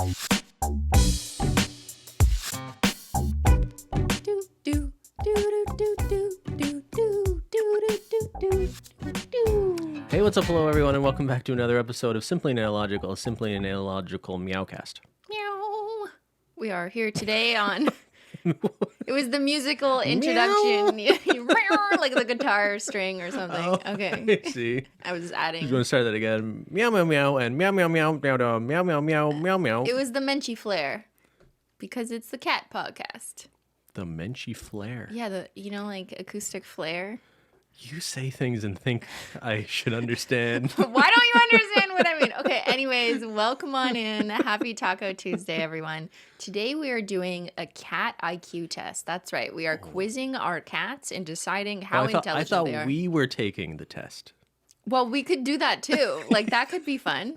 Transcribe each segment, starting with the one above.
Hey, what's up? Hello, everyone, and welcome back to another episode of Simply Analogical, Simply Analogical Meowcast. Meow. We are here today on... It was the musical introduction. Like the guitar string or something. Oh, Okay. I see. I was adding... You want to start that again? Meow, meow, meow, and meow, meow, meow, meow, meow, meow, meow, meow, meow, meow. It was the Menchie flare. Because it's the cat podcast. The Menchie flare. Yeah, like acoustic flare. You say things and think I should understand. Why don't you understand what I mean? Okay, anyways, welcome on in. Happy Taco Tuesday, everyone. Today we are doing a cat IQ test. That's right. We are quizzing our cats and deciding how intelligent they are. I thought we were taking the test. Well, we could do that too. Like, that could be fun.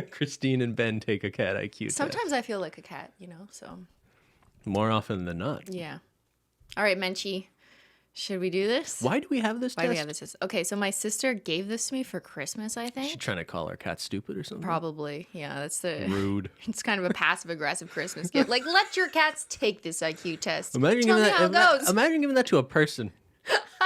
Cristine and Ben take a cat IQ test. Sometimes I feel like a cat, so. More often than not. Yeah. All right, Menchie. Should we do this? Why do we have this test? Why do we have this test? Okay, so my sister gave this to me for Christmas, I think. Is she trying to call our cat stupid or something? Probably. Yeah, that's the... Rude. It's kind of a passive-aggressive Christmas gift. Like, let your cats take this IQ test. Imagine Tell me how it goes. Imagine giving that to a person.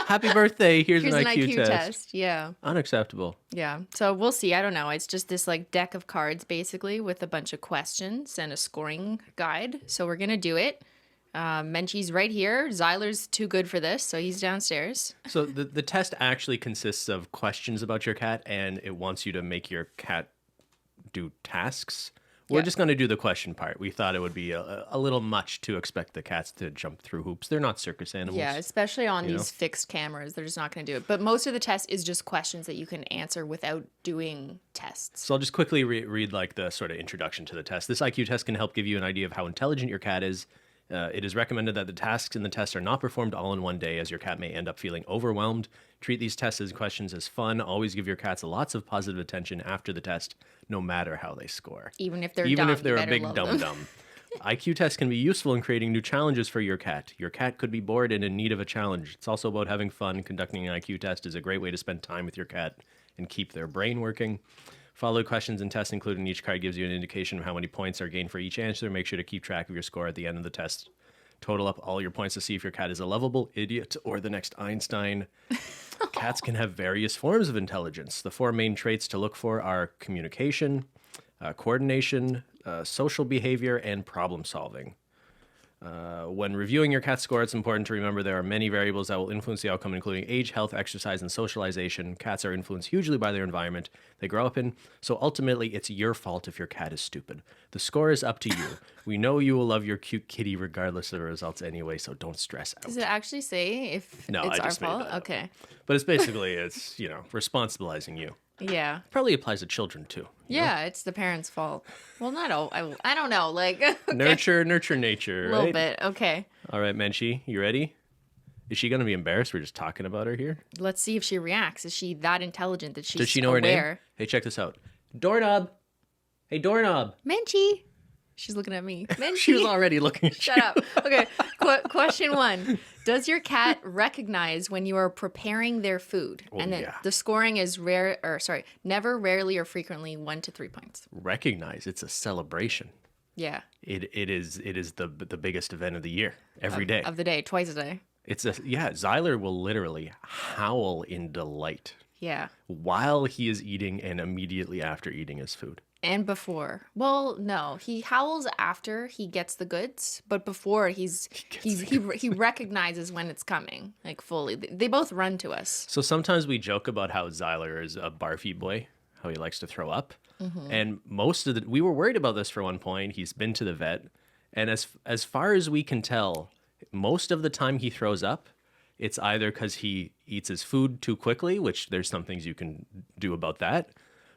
Happy birthday. Here's an IQ test. Yeah. Unacceptable. Yeah. So we'll see. I don't know. It's just this like deck of cards basically with a bunch of questions and a scoring guide. So we're going to do it. Menchie's right here. Zyler's too good for this, so he's downstairs. So the test actually consists of questions about your cat, and it wants you to make your cat do tasks. We're just going to do the question part. We thought it would be a little much to expect the cats to jump through hoops. They're not circus animals. Yeah, especially on these fixed cameras. They're just not going to do it. But most of the test is just questions that you can answer without doing tests. So I'll just quickly read like the sort of introduction to the test. This IQ test can help give you an idea of how intelligent your cat is. It is recommended that the tasks in the test are not performed all in one day, as your cat may end up feeling overwhelmed. Treat these tests as questions as fun. Always give your cats lots of positive attention after the test, no matter how they score. Even if they're dumb, dumb, if they're a big dum-dum. IQ tests can be useful in creating new challenges for your cat. Your cat could be bored and in need of a challenge. It's also about having fun. Conducting an IQ test is a great way to spend time with your cat and keep their brain working. Follow questions and tests included in each card gives you an indication of how many points are gained for each answer. Make sure to keep track of your score at the end of the test. Total up all your points to see if your cat is a lovable, idiot, or the next Einstein. Cats can have various forms of intelligence. The four main traits to look for are communication, coordination, social behavior, and problem solving. When reviewing your cat's score, it's important to remember there are many variables that will influence the outcome, including age, health, exercise, and socialization. Cats are influenced hugely by their environment they grow up in, so ultimately it's your fault if your cat is stupid. The score is up to you. We know you will love your cute kitty regardless of the results anyway, so don't stress out. Does it actually say if it's our fault? Okay. But it's basically, responsibilizing you. Yeah. Probably applies to children too. Yeah, it's the parents' fault. Well, not all. I don't know. Like, okay. Nurture, nature. A little bit. Okay. All right, Menchie, you ready? Is she going to be embarrassed? We're just talking about her here. Let's see if she reacts. Is she that intelligent that she's Does she know her name? Hey, check this out. Doorknob. Hey, doorknob. Menchie. She's looking at me. Menchie. She was already looking at you. Shut up. Okay. Question 1. Does your cat recognize when you are preparing their food? Oh, and then yeah. The scoring is never, rarely, or frequently 1 to 3 points. Recognize. It's a celebration. Yeah. It is the biggest event of the year. Every day. Of the day. Twice a day. Zyler will literally howl in delight. Yeah. While he is eating and immediately after eating his food. And before. Well, no. He howls after he gets the goods, but before he recognizes when it's coming, like fully. They both run to us. So sometimes we joke about how Zyler is a barfy boy, how he likes to throw up. Mm-hmm. And we were worried about this for one point. He's been to the vet, and as far as we can tell, most of the time he throws up, it's either because he eats his food too quickly, which there's some things you can do about that.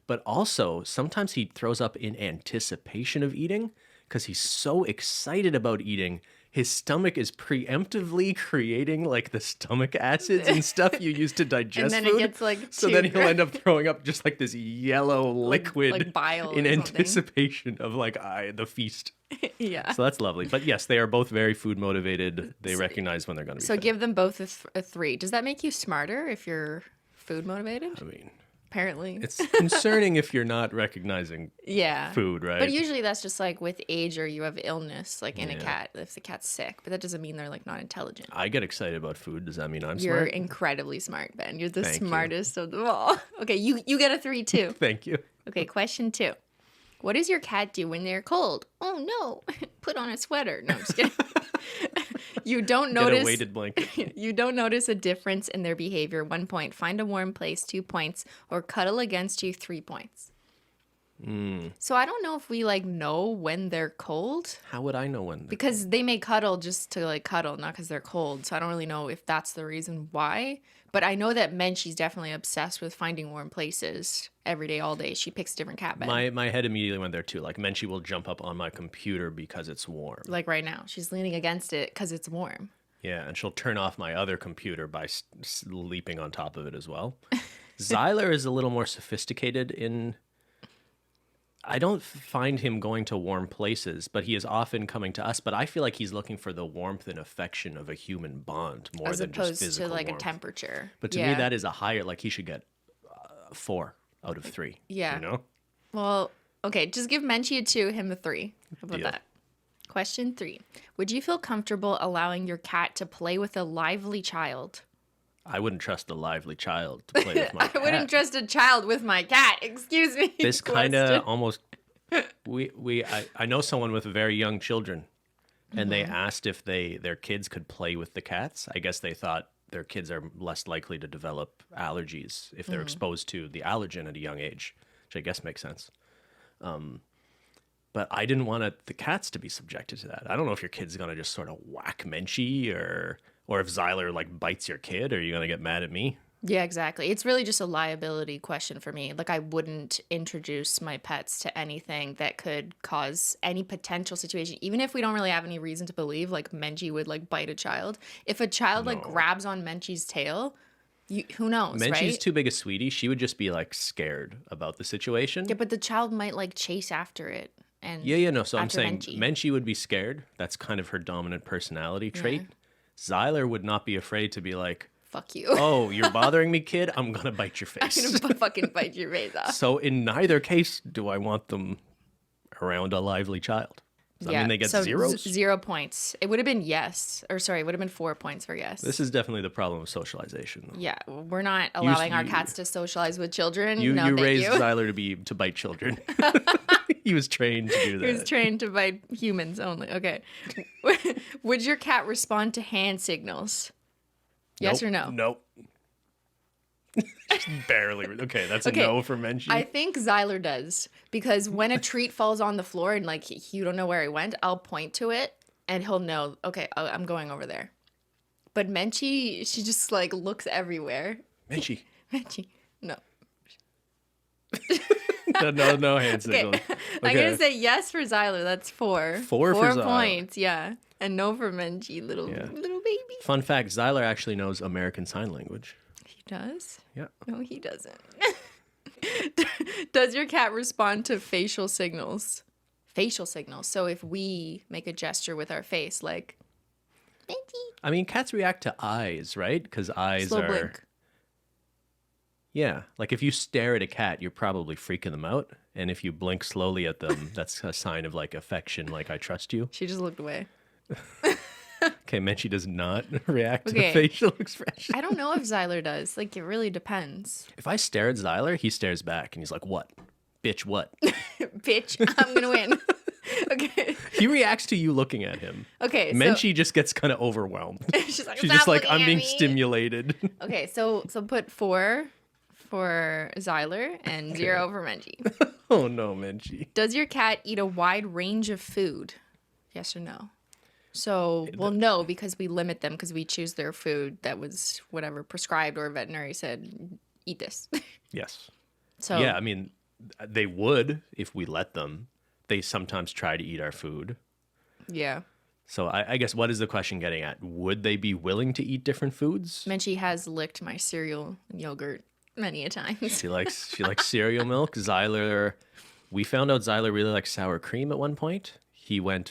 But also, sometimes he throws up in anticipation of eating because he's so excited about eating. His stomach is preemptively creating like the stomach acids and stuff you use to digest and then food. It gets like so then he'll end up throwing up just like this yellow liquid like bile in anticipation of like the feast. Yeah. So that's lovely. But yes, they are both very food motivated. They recognize when they're going to be So fed. Give them both a 3. Does that make you smarter if you're food motivated? I mean, apparently. It's concerning if you're not recognizing Yeah. food, right? But usually that's just like with age or you have illness, like in a Yeah. cat, if the cat's sick. But that doesn't mean they're like not intelligent. I get excited about food. Does that mean I'm You're smart? incredibly smart, Ben. You're the Thank you. smartest of them all. Okay, you get a 3 too. Thank you. Okay, question 2. What does your cat do when they're cold? Oh no, put on a sweater. No, I'm just kidding. You don't Get a notice weighted blanket. you don't notice a difference in their behavior. 1 point. Find a warm place. 2 points. Or cuddle against you. 3 points. So I don't know if we like know when they're cold How would I know when? because they may cuddle just to like cuddle, not because they're cold. So I don't really know if that's the reason why. But I know that Menchie's definitely obsessed with finding warm places every day, all day. She picks a different cat bed. My head immediately went there too. Like Menchie will jump up on my computer because it's warm. Like right now, she's leaning against it because it's warm. Yeah, and she'll turn off my other computer by leaping on top of it as well. Zyler is a little more sophisticated in... I don't find him going to warm places, but he is often coming to us. But I feel like he's looking for the warmth and affection of a human bond more As than just opposed physical to like warmth. a temperature. But to me, that is a higher... Like he should get 4 out of 3. Yeah. You know? Well, okay, just give Menchie a 2, him a 3. How about Deal. that? Question 3. Would you feel comfortable allowing your cat to play with a lively child? I wouldn't trust a lively child to play with my cat. I wouldn't trust a child with my cat. Excuse me. This kind Question. of almost... I know someone with very young children, and they asked if their kids could play with the cats. I guess they thought their kids are less likely to develop allergies if they're exposed to the allergen at a young age, which I guess makes sense. But I didn't want the cats to be subjected to that. I don't know if your kid's gonna just sort of whack Menchie or if Zyler like bites your kid. Are you gonna get mad at me? Yeah, exactly. It's really just a liability question for me. Like, I wouldn't introduce my pets to anything that could cause any potential situation, even if we don't really have any reason to believe, like, Menchie would, like, bite a child. If a child, like, grabs on Menchie's tail, who knows, Menchie's right? too big a sweetie. She would just be like scared about the situation. Yeah, but the child might, like, chase after it. And Yeah, no. So I'm after saying Menchie. Menchie would be scared. That's kind of her dominant personality trait. Zyler would not be afraid to be like, fuck you. oh, you're bothering me, kid? I'm going to bite your I'm face. gonna fucking bite your face off. So in neither case do I want them around a lively child. Does that mean they get so zeros? 0 points. It would have been yes. Or sorry, it would have been 4 points for yes. This is definitely the problem of socialization. Yeah, we're not allowing our cats to socialize with children. You no, thank raised you. Zyler to bite children. He was trained to do that. He was trained to bite humans only. Okay. Would your cat respond to hand signals? Yes Nope, or no? Nope. Just barely. Okay, that's Okay, a no for Menchie. I think Zyler does, because when a treat falls on the floor and like you don't know where it went, I'll point to it and he'll know, okay, I'm going over there. But Menchie, she just like looks everywhere. Menchie. Menchie, no. No hand signals. Okay. I'm gonna say yes for Zyler. That's 4. 4 for 4 Zyler. points, yeah. And no for Menchie, little Yeah. baby. Fun fact, Zyler actually knows American Sign Language. He does? Yeah. No, he doesn't. Does your cat respond to facial signals? Facial signals. So if we make a gesture with our face, like, Menchie, I mean, cats react to eyes, right? Because eyes slow are... blink. Yeah, like if you stare at a cat, you're probably freaking them out. And if you blink slowly at them, that's a sign of like affection, like I trust you. She just looked away. Okay, Menchie does not react to Okay. facial expression. I don't know if Zyler does. Like, it really depends. If I stare at Zyler, he stares back and he's like, what? Bitch, what? Bitch, I'm gonna win. Okay. He reacts to you looking at him. Okay. So Menchie just gets kind of overwhelmed. she's like, She's "Stop just like, looking I'm at being me." stimulated. Okay, so put 4 for Zyler and 0 for Menchie. Oh no, Menchie. Does your cat eat a wide range of food? Yes or no? So, well, no, because we limit them because we choose their food that was whatever prescribed or veterinary said, eat this. Yes. So, Yeah, I mean, they would if we let them. They sometimes try to eat our food. yeah. So I guess what is the question getting at? Would they be willing to eat different foods? Menchie has licked my cereal and yogurt many a times. She likes cereal milk. Zyler, we found out Zyler really likes sour cream at one point. He went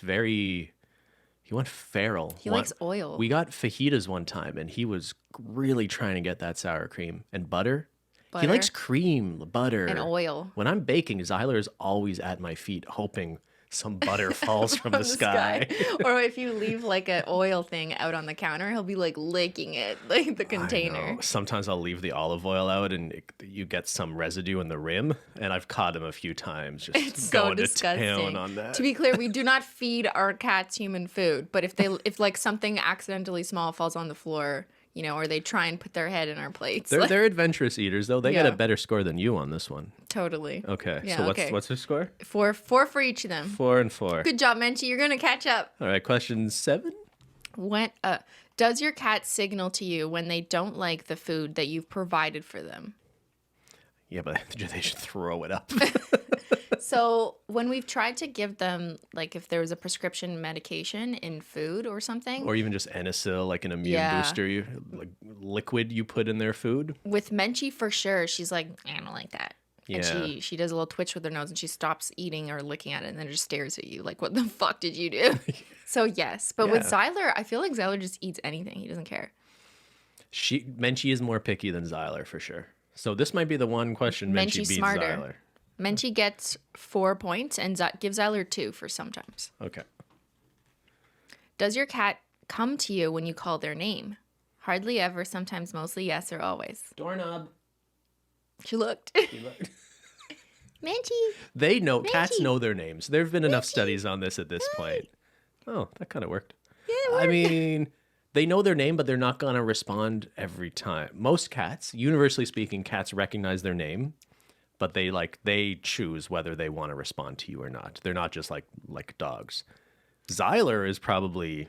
feral. He likes oil. We got fajitas one time, and he was really trying to get that sour cream and butter. butter, He likes cream, butter, and oil. When I'm baking, Zyler is always at my feet, hoping some butter falls from the sky. Or if you leave like an oil thing out on the counter, he'll be like licking it, like the I container. know. Sometimes I'll leave the olive oil out and you get some residue in the rim. And I've caught him a few times just It's going so to town disgusting. on that. To be clear, we do not feed our cats human food, but if like something accidentally small falls on the floor, you know, or they try and put their head in our plates. They're adventurous eaters, though. They got Yeah. a better score than you on this one. Totally. Okay. Yeah, So okay. what's their score? Four for each of them. 4 and 4. Good job, Menchie. You're gonna catch up. All right. Question 7. Does your cat signal to you when they don't like the food that you've provided for them? Yeah, but they should throw it up. So when we've tried to give them, like if there was a prescription medication in food or something, Or even just Anisil, like an immune Yeah. booster, like liquid you put in their food. with Menchie for sure, she's like, I don't like that. Yeah. And she does a little twitch with her nose and she stops eating or licking at it and then just stares at you like, what the fuck did you do? So yes. But with Yeah. Zyler, I feel like Zyler just eats anything. He doesn't care. Menchie is more picky than Zyler for sure. So this might be the one question Menchie Menchie's beats smarter. Zyler. Menchie gets 4 points and gives Zyler 2 for sometimes. Okay. Does your cat come to you when you call their name? Hardly ever, sometimes mostly yes or always. Doorknob. She looked. Menchie. They know, cats Menchie. know their names. There have been enough studies on this at this point. Oh, that kind of worked. Yeah, I mean, they know their name, but they're not going to respond every time. Most cats, universally speaking, cats recognize their name, but they choose whether they want to respond to you or not. They're not just like dogs. Zyler is probably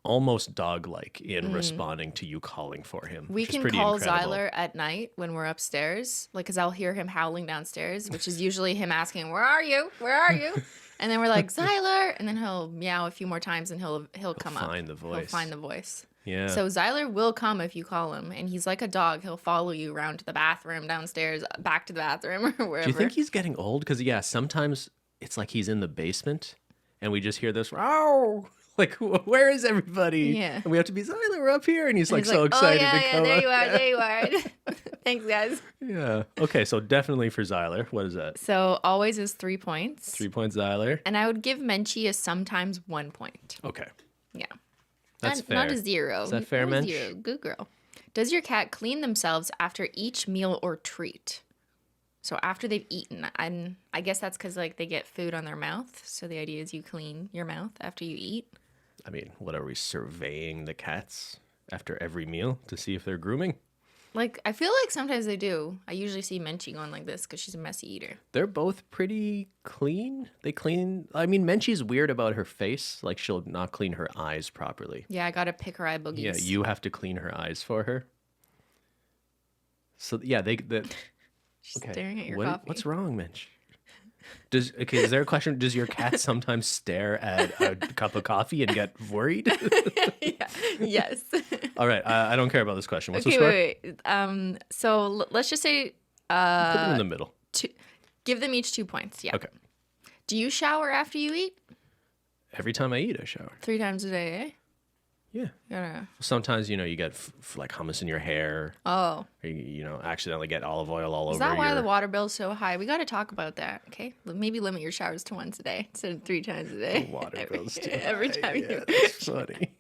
almost dog-like in responding to you calling for him. We which is can pretty call incredible. Zyler at night when we're upstairs, like, because I'll hear him howling downstairs, which is usually him asking, "Where are you? Where are you?" And then we're like, "Zyler," and then he'll meow a few more times, and he'll come up. find the He'll voice. find the voice. Yeah. So Zyler will come if you call him, and he's like a dog. He'll follow you around to the bathroom, downstairs, back to the bathroom, or wherever. Do you think he's getting old? Because, yeah, sometimes it's like he's in the basement and we just hear this, "Ow!" Like, where is everybody? Yeah. And we have to be, Zyler, we're up here. And he's like He's so like, excited "Oh yeah, to yeah, come there up. you are, there you are." Thanks, guys. Yeah. Okay, so definitely for Zyler. What is that? So always is 3 points, 3 points Zyler. and I would give Menchie a sometimes 1 point. Okay. Yeah. That's not, fair. Not a 0. Is that fair, Not a Mench? 0. Good girl. Does your cat clean themselves after each meal or treat? So after they've eaten, and I guess that's because like they get food on their mouth. So the idea is you clean your mouth after you eat. I mean, what are we surveying the cats after every meal to see if they're grooming? Like I feel like sometimes they do. I usually see Menchie going like this because she's a messy eater. They're both pretty clean. They clean. I mean, Menchie's weird about her face. Like, she'll not clean her eyes properly. Yeah, I gotta pick her eye boogies. Yeah, you have to clean her eyes for her. So, yeah, She's staring at your What- coffee. What's wrong, Mench? Is there a question? Does your cat sometimes stare at a cup of coffee and get worried? Yeah. Yes. All right, I don't care about this question. What's the Okay, score? wait. So let's just say Put them in the middle. give them each 2 points. Yeah. Okay. Do you shower after you eat? Every time I eat, I shower. 3 times a day, eh? Yeah. You gotta... Sometimes, you get like hummus in your hair, Oh. or you accidentally get olive oil all Is over that why your... the water bill's so high? We got to talk about that, okay? Maybe limit your showers to once a day instead of 3 times a day. water goes too every high. time Yeah, you... that's funny.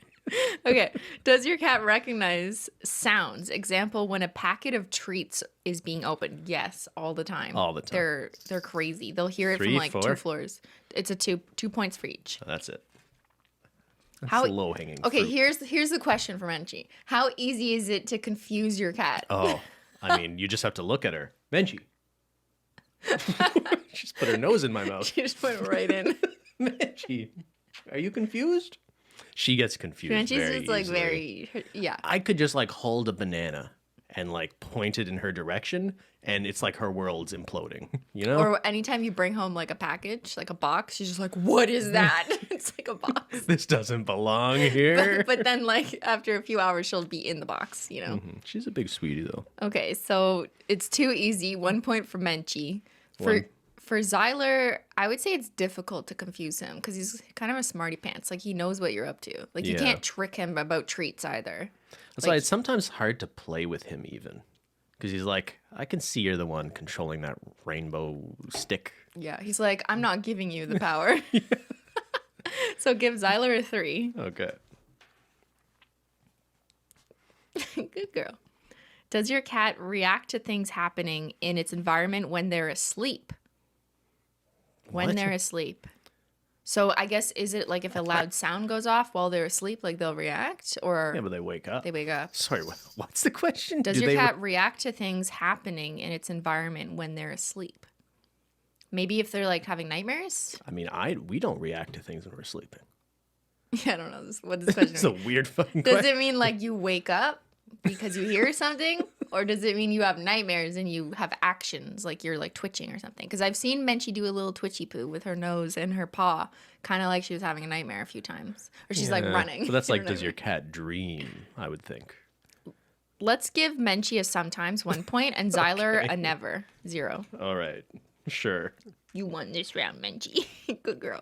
Okay. Does your cat recognize sounds? Example, when a packet of treats is being opened. Yes, all the time. All the time. They're crazy. They'll hear it 3, from like 4? 2 floors. It's a 2 points for each. That's it. That's How- low hanging. Okay, here's the question for Menchie. How easy is it to confuse your cat? Oh, I mean, you just have to look at her. Menchie. She's put her nose in my mouth. She just went right in. Menchie, are you confused? She gets confused. Menchie's very just like easily. yeah. I could just like hold a banana and like point it in her direction, and it's like her world's imploding. Or anytime you bring home like a package, like a box, she's just like, "What is that?" It's like a box. This doesn't belong here. But then like after a few hours, she'll be in the box. She's a big sweetie though. Okay, so it's too easy. 1 point for Menchie. For Zyler, I would say it's difficult to confuse him because he's kind of a smarty pants. Like he knows what you're up to. Like you Yeah. can't trick him about treats either. That's why it's sometimes hard to play with him even. Because he's like, I can see you're the one controlling that rainbow stick. Yeah, he's like, I'm not giving you the power. So give Zyler a 3. Okay. Good girl. Does your cat react to things happening in its environment when they're asleep? When What? they're asleep. So I guess, is it like if a loud sound goes off while they're asleep, like they'll react? Or Yeah, but they wake up. they wake up? Sorry, what's the question? Does Do your they cat react to things happening in its environment when they're asleep? Maybe if they're like having nightmares? I mean, we don't react to things when we're sleeping. Yeah, I don't know what this question It's a means. weird fucking Does question. it mean like you wake up because you hear something? Or does it mean you have nightmares and you have actions, like you're like twitching or something? Because I've seen Menchie do a little twitchy poo with her nose and her paw, kind of like she was having a nightmare a few times. Or she's like running. But that's You know like, what I does your mean? cat dream? I would think. Let's give Menchie a sometimes 1 point and Zyler a never 0. All right, sure. You won this round, Menchie. Good girl.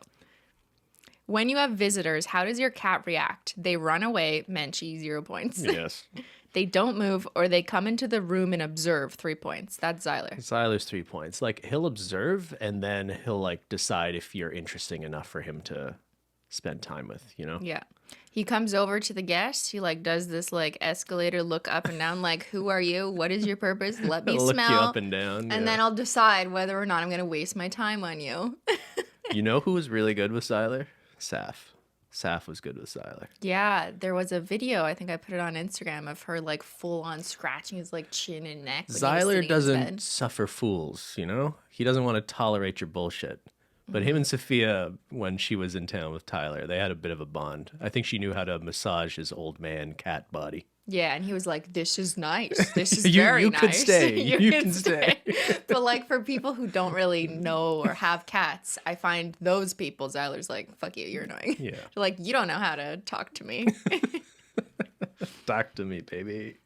When you have visitors, how does your cat react? They run away, Menchie, 0 points. Yes. They don't move, or they come into the room and observe, 3 points. That's Zyler. Zyler's 3 points. Like, he'll observe and then he'll like decide if you're interesting enough for him to spend time with, you know? Yeah. He comes over to the guest. He like does this like escalator look up and down, like, who are you? What is your purpose? Let me He'll look smell. you up and down. And then I'll decide whether or not I'm going to waste my time on you. You know who was really good with Zyler? Saf. Saf was good with Zyler. Yeah, there was a video, I think I put it on Instagram, of her like full on scratching his like chin and neck. when he was sitting Zyler in his doesn't bed. suffer fools, you know? He doesn't want to tolerate your bullshit. But him and Sophia, when she was in town with Tyler, they had a bit of a bond. I think she knew how to massage his old man cat body. Yeah, and he was like, "This is nice. This is You- very you nice. could stay. You can stay." But like for people who don't really know or have cats, I find those people, Zyler's like, "Fuck you, you're annoying." Yeah. They're like, "You don't know how to talk to me." Talk to me, baby.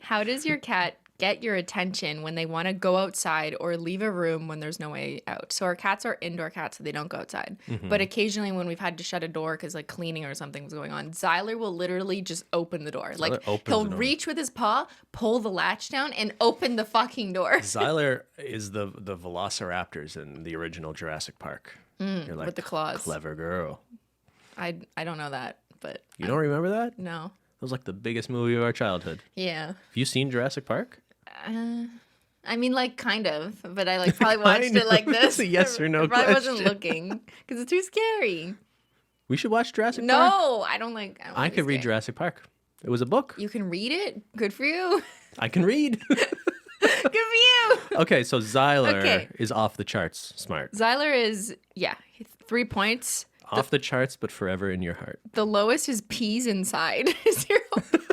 How does your cat get your attention when they want to go outside or leave a room when there's no way out? So our cats are indoor cats, so they don't go outside. But occasionally when we've had to shut a door because like cleaning or something was going on, Zyler will literally just open the door. Like opens he'll the door. reach with his paw, pull the latch down, and open the fucking door. Zyler is the velociraptors in the original Jurassic Park. You're like, with the claws. clever girl. I don't know that, but You don't remember that? no. That was like the biggest movie of our childhood. Yeah. Have you seen Jurassic Park? I mean, like, kind of, but I like probably watched it like know. this. That's a yes or no I probably wasn't question. looking because it's too scary. We should watch Jurassic Park. No, I don't like. I could read Jurassic. Jurassic Park. It was a book. You can read it. Good for you. I can read. Good for you. Okay, so Zyler Okay. is off the charts. Smart. Zyler is 3 points. Off the charts, but forever in your heart. The lowest is peas inside. 0 points.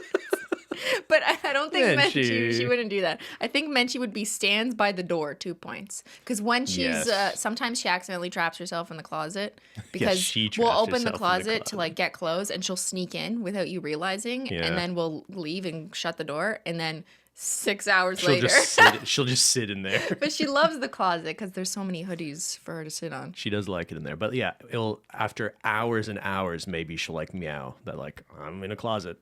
But I don't think Menchie. she wouldn't do that. I think Menchie would be stands by the door, 2 points. Because when she's Yes. sometimes she accidentally traps herself in the closet because she we'll traps open the herself in the closet to closet. like get clothes and she'll sneak in without you realizing, Yeah. and then we'll leave and shut the door, and then 6 hours She'll later. she'll just sit in there. But she loves the closet because there's so many hoodies for her to sit on. She does like it in there. But yeah, it'll after hours and hours, maybe she'll like meow that like, I'm in a closet.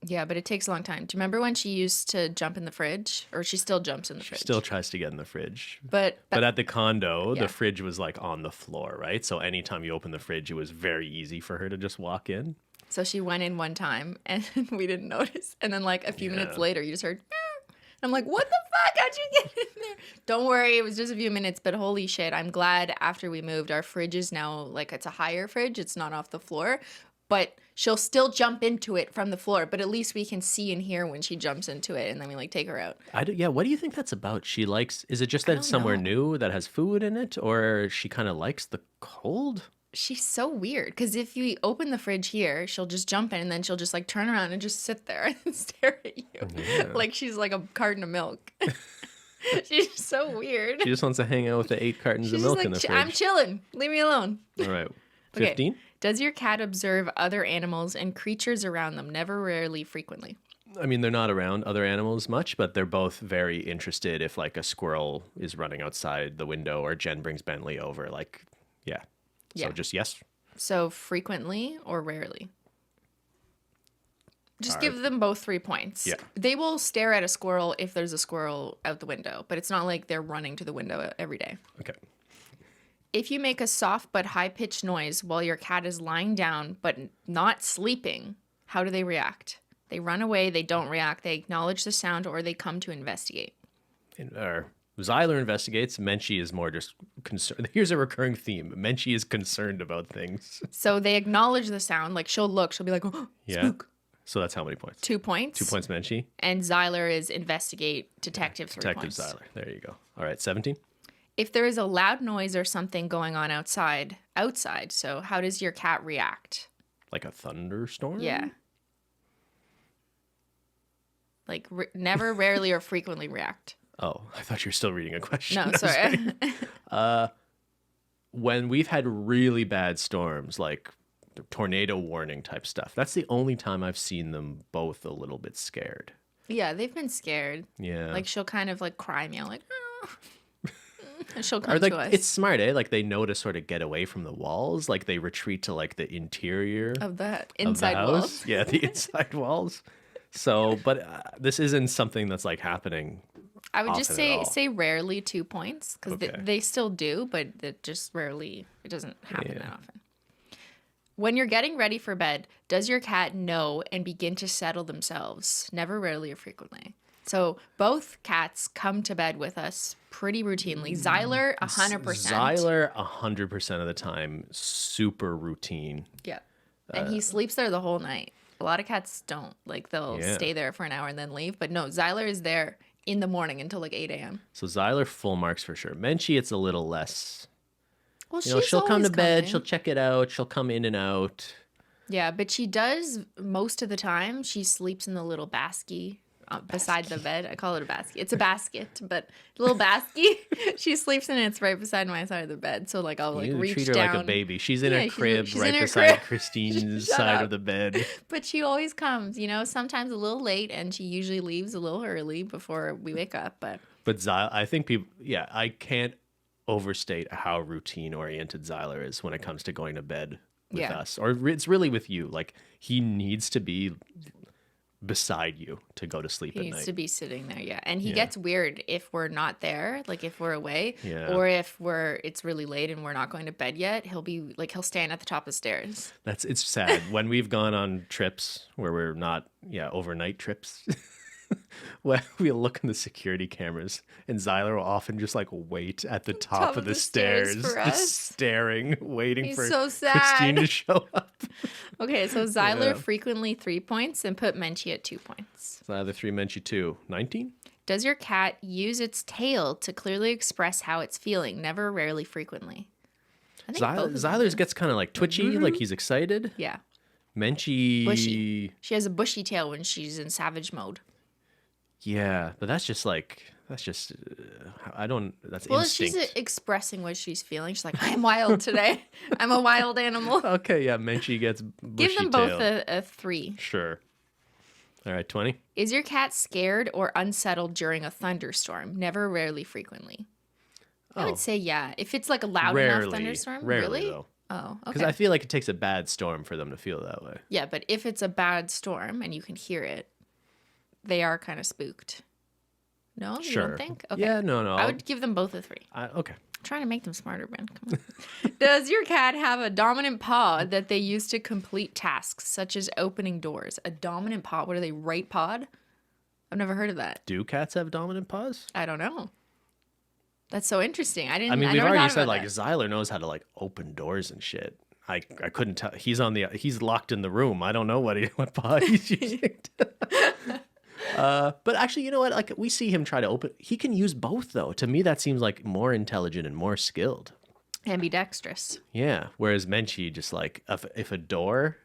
Yeah, but it takes a long time. Do you remember when she used to jump in the fridge? Or she still jumps in the fridge? Still tries to get in the fridge. But But at the condo, Yeah. the fridge was like on the floor, right? So anytime you open the fridge, it was very easy for her to just walk in. so she went in one time and we didn't notice. And then like a few minutes Yeah. later, you just heard, "Meow." I'm like, what the fuck? How'd you get in there? Don't worry, it was just a few minutes, but holy shit. I'm glad after we moved, our fridge is now like, it's a higher fridge. It's not off the floor. But she'll still jump into it from the floor. But at least we can see and hear when she jumps into it. And then we like take her out. Yeah, what do you think that's about? She likes, is it just that it's don't somewhere know. new that has food in it? Or she kind of likes the cold? She's so weird because if you open the fridge here, she'll just jump in and then she'll just like turn around and just sit there and stare at you like she's like a carton of milk. She's just so weird. She just wants to hang out with the 8 cartons She's of just milk like, in the fridge. I'm chilling. Leave me alone. All right. Okay. 15? Does your cat observe other animals and creatures around them? Never, rarely, frequently. I mean, they're not around other animals much, but they're both very interested if like a squirrel is running outside the window or Jen brings Bentley over. Like, yeah. So Yeah. just yes. So frequently or rarely? Just give them both 3 points. Yeah. They will stare at a squirrel if there's a squirrel out the window, but it's not like they're running to the window every day. Okay. If you make a soft but high-pitched noise while your cat is lying down but not sleeping, how do they react? They run away, they don't react, they acknowledge the sound, or they come to investigate. Zyler investigates. Menchie is more just concerned. Here's a recurring theme. Menchie is concerned about things. So they acknowledge the sound. Like, she'll look. She'll be like, oh, Yeah. spook. So that's how many points? 2 points. 2 points, Menchie. And Zyler is investigate, detective, 3 Detective points. Zyler. There you go. All right, 17. If there is a loud noise or something going on outside, so how does your cat react? Like a thunderstorm? Yeah. Like, never, rarely, or frequently react. Oh, I thought you were still reading a question. No, I was sorry. When we've had really bad storms, like the tornado warning type stuff, that's the only time I've seen them both a little bit scared. Yeah, they've been scared. Yeah. Like, she'll kind of, like, cry meow, like, oh. And she'll come Or like to us. it's smart, eh? Like they know to sort of get away from the walls. Like they retreat to like the interior Of the of the inside house. walls. Yeah, the inside walls. So, but this isn't something that's like happening. I would just often at all. say rarely 2 points, because Okay. they still do, but it just rarely, it doesn't happen Yeah. that often. When you're getting ready for bed, does your cat know and begin to settle themselves? Never, rarely, or frequently. So both cats come to bed with us pretty routinely. Zyler, 100%. Zyler, 100% of the time, super routine. Yeah. And he sleeps there the whole night. A lot of cats don't. Like, they'll Yeah. stay there for an hour and then leave. But no, Zyler is there in the morning until like 8 a.m. So Zyler, full marks for sure. Menchie, it's a little less. Well, You know, she'll come to always bed, coming. she'll check it out, she'll come in and out. Yeah, but she does most of the time. She sleeps in the little basket beside the bed. I call it a basket. It's a basket, but little basket. She sleeps in it. It's right beside my side of the bed. So like I'll like You reach treat her down. like a baby. She's in Yeah, a she's- crib she's right in her beside crib. Christine's Shut side up. of the bed. But she always comes. You know, sometimes a little late, and she usually leaves a little early before we wake up. But But Zyler, I think people, yeah, I can't overstate how routine oriented Zyler is when it comes to going to bed with Yeah. us. Or it's really with you. Like, he needs to be beside you to go to sleep he at needs night. to be sitting there. Yeah, and he Yeah. gets weird if we're not there, like if we're away, Yeah. or if it's really late and we're not going to bed yet. He'll be like he'll stand at the top of the stairs. It's sad when we've gone on trips where we're not, overnight trips. Well, we'll look in the security cameras, and Zyler will often just like wait at the top of the stairs, for just us. staring, waiting He's for so sad. Christine to show up. Okay, so Zyler Yeah. frequently 3 points and put Menchie at 2 points. Zyler 3, Menchie 2. 19? Does your cat use its tail to clearly express how it's feeling? Never, rarely, frequently. I think both of them Zyler's do. gets kind of like twitchy, like he's excited. Yeah, Menchie, bushy. She has a bushy tail when she's in savage mode. yeah, but that's just that's Well, instinct. she's expressing what she's feeling. She's like, I'm wild today. I'm a wild animal. Okay, yeah, Menchie gets bushy Give them both tail. a 3. Sure. All right, 20. Is your cat scared or unsettled during a thunderstorm? Never, rarely, frequently. I would say yeah. If it's like a loud enough thunderstorm, Rarely, really? though. Oh, Because okay. I feel like it takes a bad storm for them to feel that way. Yeah, but if it's a bad storm and you can hear it, they are kind of spooked. No, you Sure. don't think? Okay. Yeah, no. I would give them both a 3. Okay. I'm trying to make them smarter, Ben. Come on. Does your cat have a dominant paw that they use to complete tasks, such as opening doors? A dominant paw? What are they, right pod? I've never heard of that. Do cats have dominant paws? I don't know. That's so interesting. I I mean, we've never already thought said about like that. Zyler knows how to like open doors and shit. I couldn't tell. He's locked in the room. I don't know what paw he's using. But actually, you know what? Like we see him try to open. He can use both though. To me, that seems like more intelligent and more skilled. Ambidextrous. Yeah. Whereas Menchie just like if a door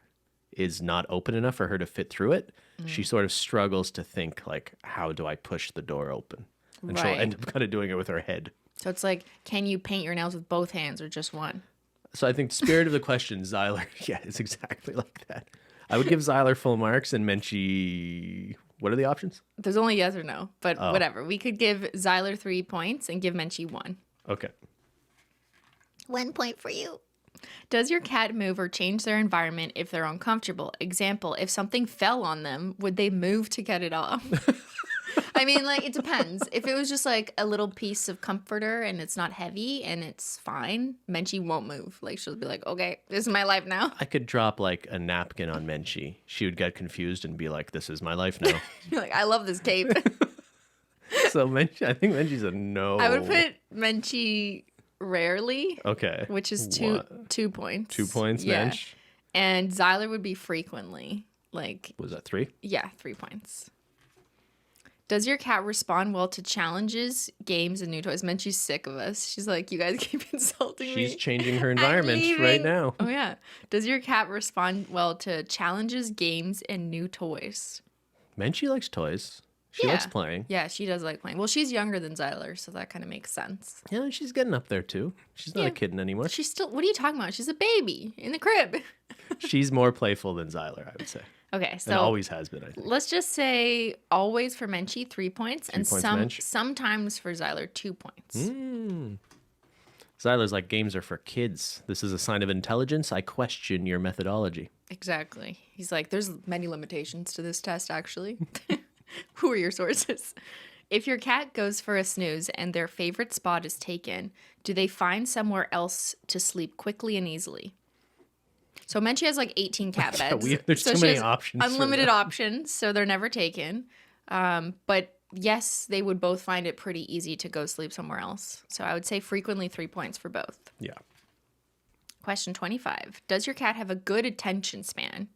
is not open enough for her to fit through it, she sort of struggles to think like, how do I push the door open? And she'll Right. end up kind of doing it with her head. So it's like, can you paint your nails with both hands or just one? So I think spirit of the question, Zyler, yeah, it's exactly like that. I would give Zyler full marks and Menchie. What are the options? There's only yes or no, but Oh. whatever. We could give Zyler 3 points and give Menchie 1. Okay. 1 point for you. Does your cat move or change their environment if they're uncomfortable? Example, if something fell on them, would they move to get it off? I mean, like, it depends. If it was just like a little piece of comforter and it's not heavy and it's fine, Menchie won't move. Like, she'll be like, okay, this is my life now. I could drop like a napkin on Menchie. She would get confused and be like, this is my life now. You're like, I love this cape. So Menchie, I think Menchie's a no. I would put Menchie rarely. Okay. Which is 2 points. 2 points, yeah. Mench. And Zyler would be frequently. Like, Was that 3? yeah, 3 points. Does your cat respond well to challenges, games, and new toys? Menchie's sick of us. She's like, you guys keep insulting me. She's changing her environment I'm right leaving. now. Oh, yeah. Does your cat respond well to challenges, games, and new toys? Menchie likes toys. She likes playing. Yeah, she does like playing. Well, she's younger than Zyler, so that kind of makes sense. Yeah, she's getting up there too. She's not a kitten anymore. She's still, what are you talking about? She's a baby in the crib. She's more playful than Zyler, I would say. Okay, so And always has been, I think. let's just say always for Menchie, 3 points, and points, Mench. sometimes for Zyler, 2 points. Zyler's like, games are for kids. This is a sign of intelligence. I question your methodology. Exactly. He's like, there's many limitations to this test, actually. Who are your sources? If your cat goes for a snooze and their favorite spot is taken, do they find somewhere else to sleep quickly and easily? So Menchie has like 18 cat beds. There's so too she many has options. for unlimited them. options, so they're never taken. But yes, they would both find it pretty easy to go sleep somewhere else. So I would say frequently 3 points for both. Yeah. Question 25. Does your cat have a good attention span?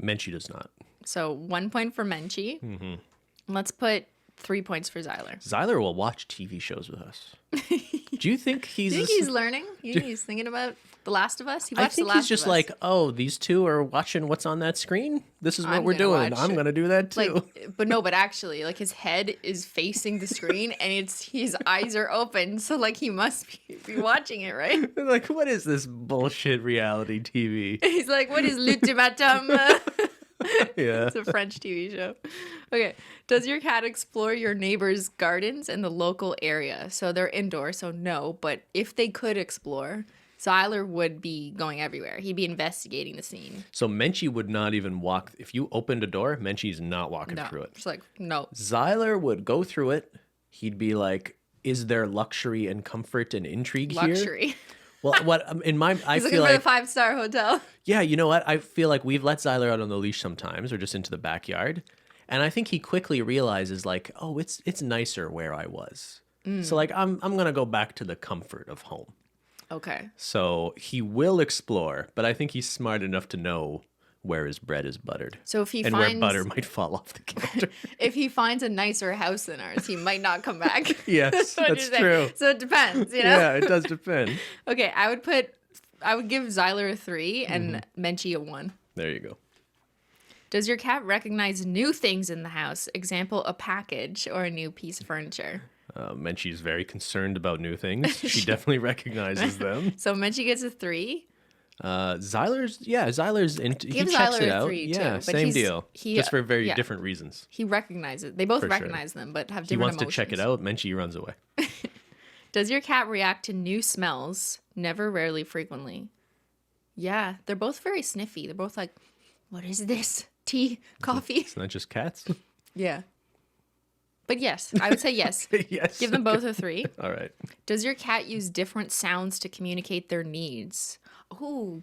Menchie does not. So 1 point for Menchie. Mm-hmm. Let's put 3 points for Zyler. Zyler will watch TV shows with us. Do you think he's... Do you think he's learning? You think he's thinking about The Last of Us? He I watched think The Last he's just of Us. like, oh, these two are watching what's on that screen. This is what I'm we're gonna doing. watch I'm it. going to do that too. Like, but actually, like, his head is facing the screen and his eyes are open. So, like, he must be watching it, right? Like, what is this bullshit reality TV? He's like, what is l'ultimatum? Yeah. It's a French TV show. Okay. Does your cat explore your neighbor's gardens in the local area? So they're indoor, so no. But if they could explore, Zyler would be going everywhere. He'd be investigating the scene. So Menchie would not even walk. If you opened a door, Menchie's not walking No. through it. It's like, no. Zyler would go through it. He'd be like, is there luxury and comfort and intrigue here? Luxury. Well, what in my I He's looking feel for like the 5-star hotel. yeah, you know what? I feel like we've let Zyler out on the leash sometimes, or just into the backyard, and I think he quickly realizes like, oh, it's nicer where I was. So like, I'm gonna go back to the comfort of home. Okay. So he will explore, but I think he's smart enough to know where his bread is buttered. So if he and finds where butter might fall off the counter. if he finds a nicer house than ours, he might not come back. Yes, What that's you're saying. true. So it depends, you know? Yeah, it does depend. Okay, I would give Zyler a 3 and Menchie a 1. There you go. Does your cat recognize new things in the house? Example, a package or a new piece of furniture. Menchie's very concerned about new things. She definitely recognizes them. So Menchie gets a 3. Zyler's into, he Give checks Zyler it a out. 3 Yeah, too. But same deal. he- Just for very yeah. different reasons. He recognizes. They both For sure. recognize them, but have He different wants emotions. to check it out. Menchie runs away. Does your cat react to new smells? Never, rarely, frequently. Yeah, they're both very sniffy. They're both like, what is this? Tea? Coffee? It's not just cats. Yeah. But yes, I would say yes. Yes. Give them both a 3. All right. Does your cat use different sounds to communicate their needs? Oh,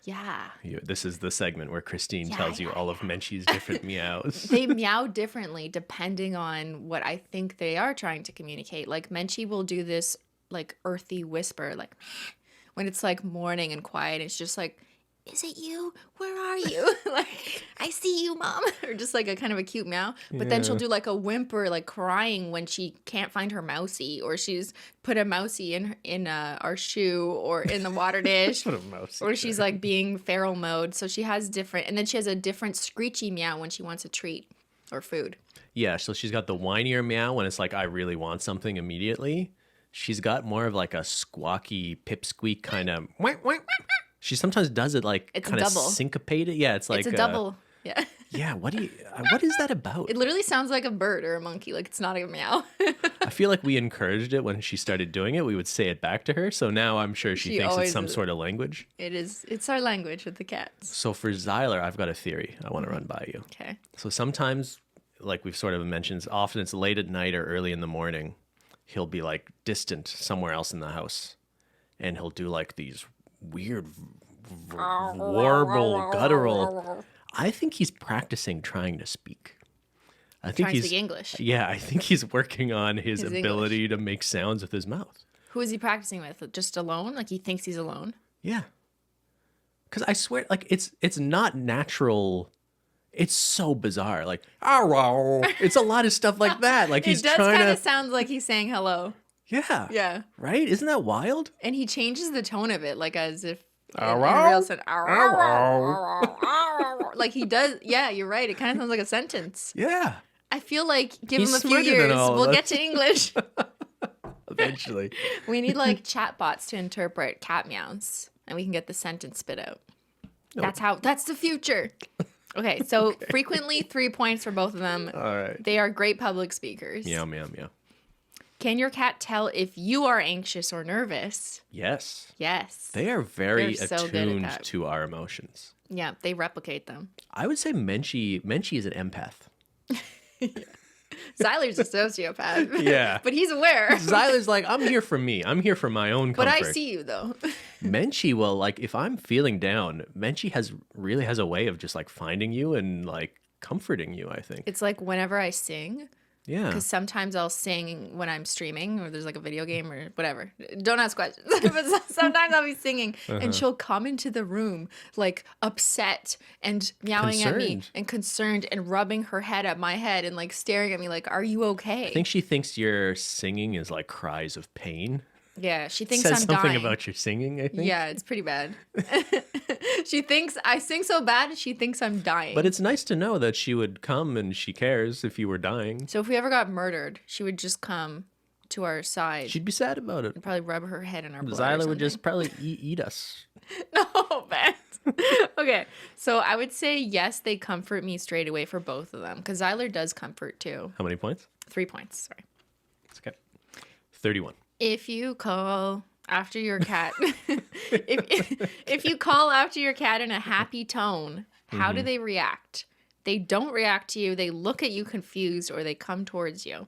yeah. This is the segment where Cristine tells you all of Menchie's different meows. They meow differently depending on what I think they are trying to communicate. Like Menchie will do this like earthy whisper, like when it's like morning and quiet. It's just like, is it you? Where are you? Like, I see you, mom. Or just like a kind of a cute meow. But then she'll do like a whimper, like crying when she can't find her mousey, or she's put a mousey in our shoe or in the water dish. Put a mouse. Or she's like being feral mode. So she has different, and then she has a different screechy meow when she wants a treat or food. Yeah, so she's got the whinier meow when it's like, I really want something immediately. She's got more of like a squawky pipsqueak kind of. She sometimes does it like It's a kind of double. syncopated. Yeah, it's like It's a double. Yeah. Yeah, what is that about? It literally sounds like a bird or a monkey. Like it's not a meow. I feel like we encouraged it when she started doing it. We would say it back to her. So now I'm sure she thinks it's some sort of language. It is. It's our language with the cats. So for Zyler, I've got a theory I want to run by you. Okay. So sometimes, like we've sort of mentioned, often it's late at night or early in the morning. He'll be like distant somewhere else in the house. And he'll do like these weird warble, guttural. I think he's practicing trying to speak. I think Trying to speak English. Yeah, I think he's working on his ability English. to make sounds with his mouth. Who is he practicing with? Just alone? Like he thinks he's alone? Yeah. Because I swear, like it's not natural. It's so bizarre. Like, oh, it's a lot of stuff like that. Like he's it does trying kind to. of sounds like he's saying hello. Yeah. Yeah. Right? Isn't that wild? And he changes the tone of it, like as if like he does. Yeah, you're right. It kind of sounds like a sentence. Yeah. I feel like give He's him a few smarter than years, all of we'll us. get to English. Eventually. We need like chatbots to interpret cat meows, and we can get the sentence spit out. Nope. That's the future. Okay, so frequently 3 points for both of them. All right. They are great public speakers. Meow, meow, meow. Can your cat tell if you are anxious or nervous? Yes. Yes. They are very They're so good at attuned that. to our emotions. Yeah, they replicate them. I would say Menchie is an empath. Zyler's a sociopath. Yeah. But he's aware. Zyler's like, I'm here for me. I'm here for my own But comfort. I see you though. Menchie will, like, if I'm feeling down, Menchie really has a way of just like finding you and like comforting you, I think. It's like whenever I sing, Yeah. because sometimes I'll sing when I'm streaming or there's like a video game or whatever. Don't ask questions. But sometimes I'll be singing and she'll come into the room like upset and meowing at me Concerned. and concerned and rubbing her head at my head and like staring at me like, are you okay? I think she thinks your singing is like cries of pain. Yeah, she thinks Says I'm something dying. about your singing, I think. Yeah, it's pretty bad. She thinks I sing so bad, she thinks I'm dying. But it's nice to know that she would come and she cares if you were dying. So if we ever got murdered, she would just come to our side She'd be sad about it. and probably rub her head in our blood. Zyler would just probably eat us. No, bad. Okay, so I would say yes, they comfort me straight away for both of them because Zyler does comfort too. How many points? 3 points. Sorry. It's okay. 31. If you call after your cat, if you call after your cat in a happy tone, how do they react? They don't react to you. They look at you confused, or they come towards you.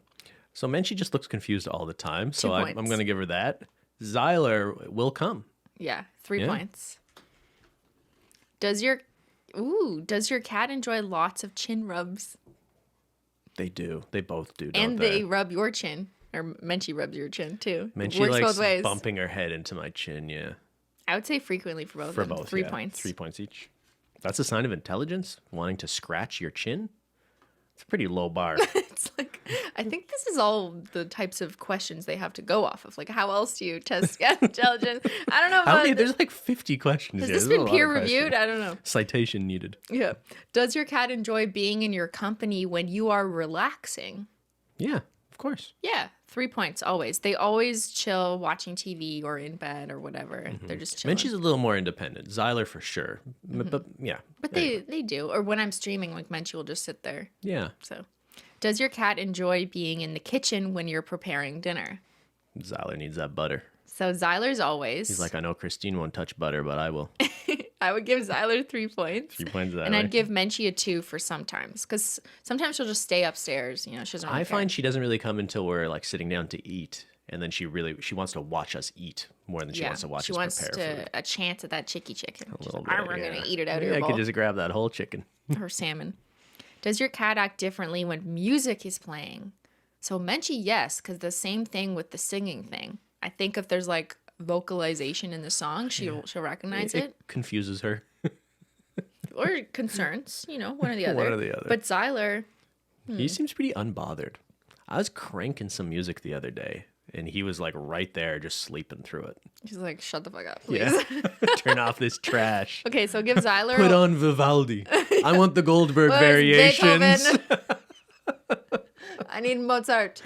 So Menchie just looks confused all the time. So 2 I'm points. going to give her that. Zyler will come. Yeah, 3 Yeah. points. Does your cat enjoy lots of chin rubs? They do. They both do, don't And they? they rub your chin. Or Menchie rubs your chin too. Menchie Works likes both ways. bumping her head into my chin, yeah. I would say frequently for both For of them. both, 3 yeah. points. 3 points each. That's a sign of intelligence, wanting to scratch your chin. It's a pretty low bar. It's like, I think this is all the types of questions they have to go off of. Like, how else do you test intelligence? I don't know How about many? There's like 50 questions. Has here. this There's a been lot of peer reviewed? questions. I don't know. Citation needed. Yeah. Does your cat enjoy being in your company when you are relaxing? Yeah, of course. Yeah. 3 points always. They always chill watching TV or in bed or whatever. They're just chilling. Menchie's a little more independent. Zyler for sure. But yeah. But anyway. they do. Or when I'm streaming, like Menchie will just sit there. Yeah. So, does your cat enjoy being in the kitchen when you're preparing dinner? Zyler needs that butter. So Zyler's always. He's like, I know Cristine won't touch butter, but I will. I would give Zyler 3 points. 3 points that And way. I'd give Menchie a 2 for sometimes. Because sometimes she'll just stay upstairs. You know, she doesn't really I care. find she doesn't really come until we're like sitting down to eat. And then she wants to watch us eat more than she wants to watch us prepare food. a chance at that chicky chicken. She's little like, bit, we're yeah. going to eat it out of Maybe your I bowl. could just grab that whole chicken. Her salmon. Does your cat act differently when music is playing? So Menchie, yes, because the same thing with the singing thing. I think if there's like vocalization in the song, she'll recognize it. It confuses her. Or concerns, you know, one or the other. One or the other. But Zyler, He seems pretty unbothered. I was cranking some music the other day, and he was like right there just sleeping through it. she's like, shut the fuck up, please. Yeah. Turn off this trash. Okay, so give Zyler Put on Vivaldi. I want the Goldberg Where's variations. Beethoven? I need Mozart.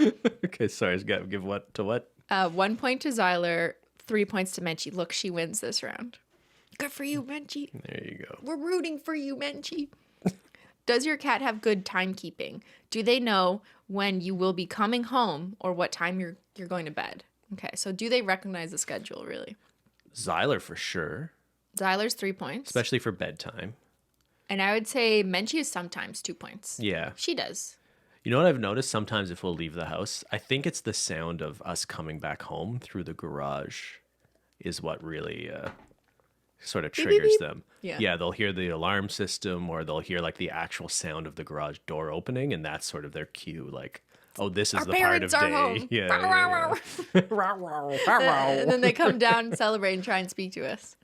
Okay, sorry. Give what to what? 1 point to Zyler, 3 points to Menchie. Look, she wins this round. Good for you, Menchie. There you go. We're rooting for you, Menchie. Does your cat have good timekeeping? Do they know when you will be coming home or what time you're going to bed? Okay, so do they recognize the schedule, really? Zyler for sure, Zyler's 3 points. especially for bedtime. And I would say Menchie is sometimes 2 points. Yeah. She does. You know what I've noticed? Sometimes if we'll leave the house, I think it's the sound of us coming back home through the garage is what really sort of Beep, beep, triggers beep. them. Yeah. They'll hear the alarm system or they'll hear like the actual sound of the garage door opening, and that's sort of their cue. Like, oh, this is Our the part of parents are day. home. Yeah. And then they come down and celebrate and try and speak to us.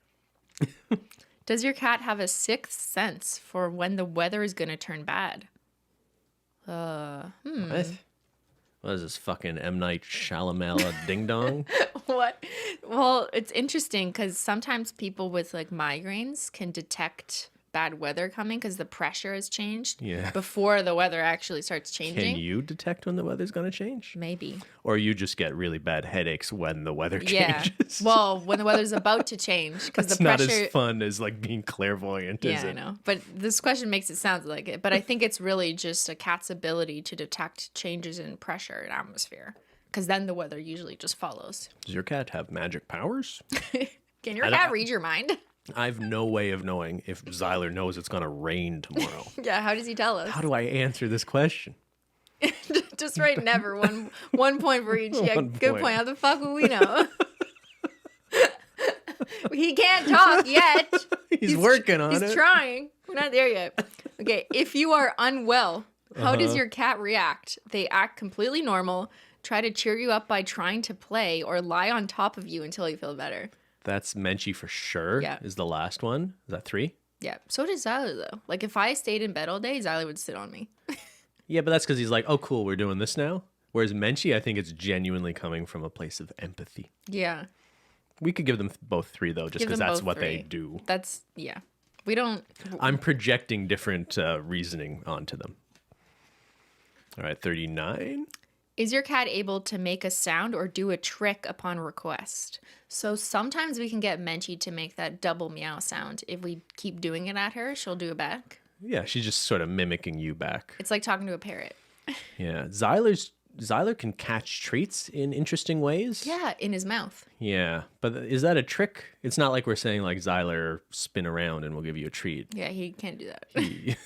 Does your cat have a sixth sense for when the weather is going to turn bad? What? What is this fucking M. Night Shyamalan ding dong? What? Well, it's interesting because sometimes people with like migraines can detect bad weather coming because the pressure has changed before the weather actually starts changing. Can you detect when the weather's going to change? Maybe. Or you just get really bad headaches when the weather Yeah. changes? Well, when the weather's about to change because the It's not pressure. as fun as like being clairvoyant, is Yeah, it? I know. But this question makes it sound like it. But I think it's really just a cat's ability to detect changes in pressure and atmosphere. Because then the weather usually just follows. Does your cat have magic powers? Can your cat read your mind? I have no way of knowing if Zyler knows it's going to rain tomorrow. Yeah, how does he tell us? How do I answer this question? Just write never. One point for each. Yeah, One good point. point. How the fuck would we know? He can't talk yet. He's working on it. He's trying. We're not there yet. Okay, if you are unwell, how does your cat react? They act completely normal, try to cheer you up by trying to play, or lie on top of you until you feel better. That's Menchie for sure. Yeah. Is the last one. Is that 3? Yeah, so does Zyler, though. Like, if I stayed in bed all day, Zyler would sit on me. Yeah, but that's because he's like, oh, cool, we're doing this now. Whereas Menchie, I think it's genuinely coming from a place of empathy. Yeah. We could give them both 3, though, just Give because them that's both what 3. they do. That's, yeah. We don't... I'm projecting different reasoning onto them. All right, 39. Is your cat able to make a sound or do a trick upon request? So sometimes we can get Menchie to make that double meow sound. If we keep doing it at her, she'll do it back. Yeah, she's just sort of mimicking you back. It's like talking to a parrot. Yeah, Zyler can catch treats in interesting ways. Yeah, in his mouth. Yeah, but is that a trick? It's not like we're saying like Zyler spin around and we'll give you a treat. Yeah, he can't do that.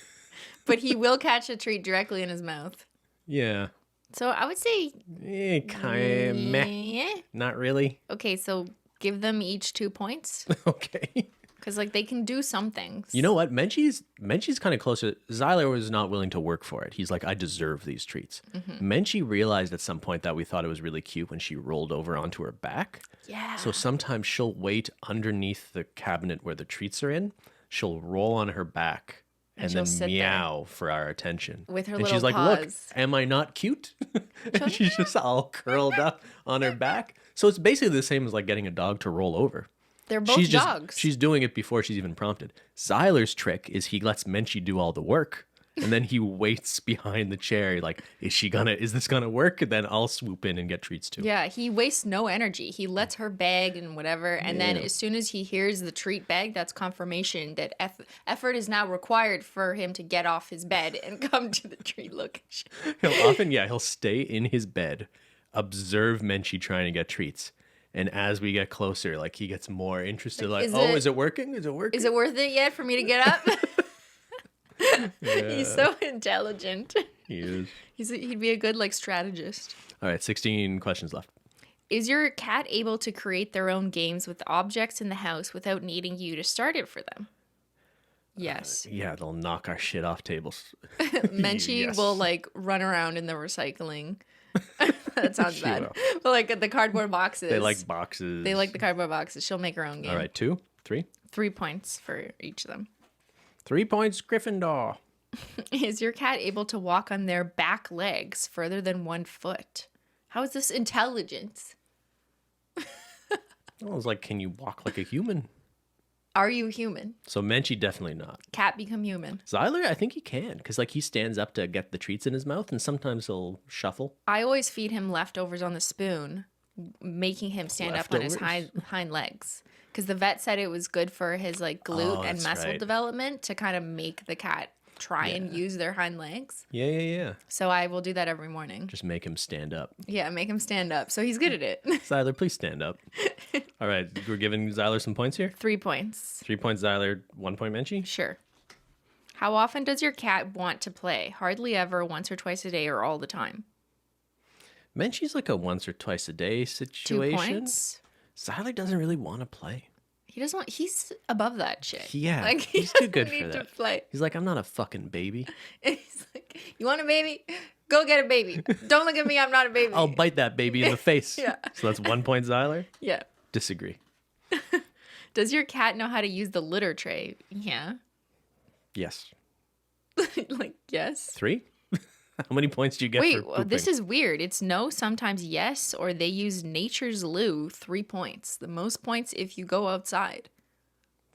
But he will catch a treat directly in his mouth. Yeah. So I would say... Kind of meh. Yeah. Not really. Okay, so give them each 2 points. Okay. Because, like, they can do some things. You know what? Menchie's kind of closer. Zyler was not willing to work for it. He's like, I deserve these treats. Menchie realized at some point that we thought it was really cute when she rolled over onto her back. Yeah. So sometimes she'll wait underneath the cabinet where the treats are in. She'll roll on her back and she'll then sit meow for our attention. With her and little she's like, look, paws. am I not cute? And she's just all curled up on her back. So it's basically the same as like getting a dog to roll over. They're both She's dogs. She's doing it before she's even prompted. Zyler's trick is he lets Menchie do all the work. And then he waits behind the chair, like, is this gonna work? And then I'll swoop in and get treats too. Yeah, he wastes no energy. He lets her bag and whatever. And then as soon as he hears the treat bag, that's confirmation that effort is now required for him to get off his bed and come to the treat location. He'll stay in his bed, observe Menchie trying to get treats. And as we get closer, like he gets more interested, like, is it working? Is it working? Is it worth it yet for me to get up? He's so intelligent. He is. He'd be a good like strategist. All right, 16 questions left. Is your cat able to create their own games with objects in the house without needing you to start it for them? Yes. Yeah, they'll knock our shit off tables. Menchie Yes. will like run around in the recycling. That sounds She bad. will. But like the cardboard boxes. They like boxes. They like the cardboard boxes. She'll make her own game. All right, 2, 3. 3 points for each of them. 3 points, Gryffindor. Is your cat able to walk on their back legs further than 1 foot? How is this intelligence? I was like, can you walk like a human? Are you human? So Menchie definitely not. Cat become human. Zyler, I think he can, because like he stands up to get the treats in his mouth, and sometimes he'll shuffle. I always feed him leftovers on the spoon, making him stand up on his Leftovers? hind legs. Because the vet said it was good for his like glute and that's muscle right. development to kind of make the cat try and use their hind legs. Yeah. So I will do that every morning. Just make him stand up. Yeah, make him stand up. So he's good at it. Zyler, please stand up. All right, we're giving Zyler some points here. 3 points. 3 points Zyler, 1 point Menchie. Sure. How often does your cat want to play? Hardly ever, once or twice a day, or all the time? Menchie's like a once or twice a day 2 situation. points. Zyler doesn't really want to play. He doesn't want. He's above that shit. Yeah, like he's too good for need that. to play. He's like, I'm not a fucking baby. He's like, you want a baby? Go get a baby. Don't look at me. I'm not a baby. I'll bite that baby in the face. Yeah. So that's 1 point Zyler. Yeah. Disagree. Does your cat know how to use the litter tray? Yeah. Yes. Like, yes. 3? How many points do you get Wait, for pooping? this is weird. It's no, sometimes yes, or they use nature's loo, 3 points. The most points if you go outside.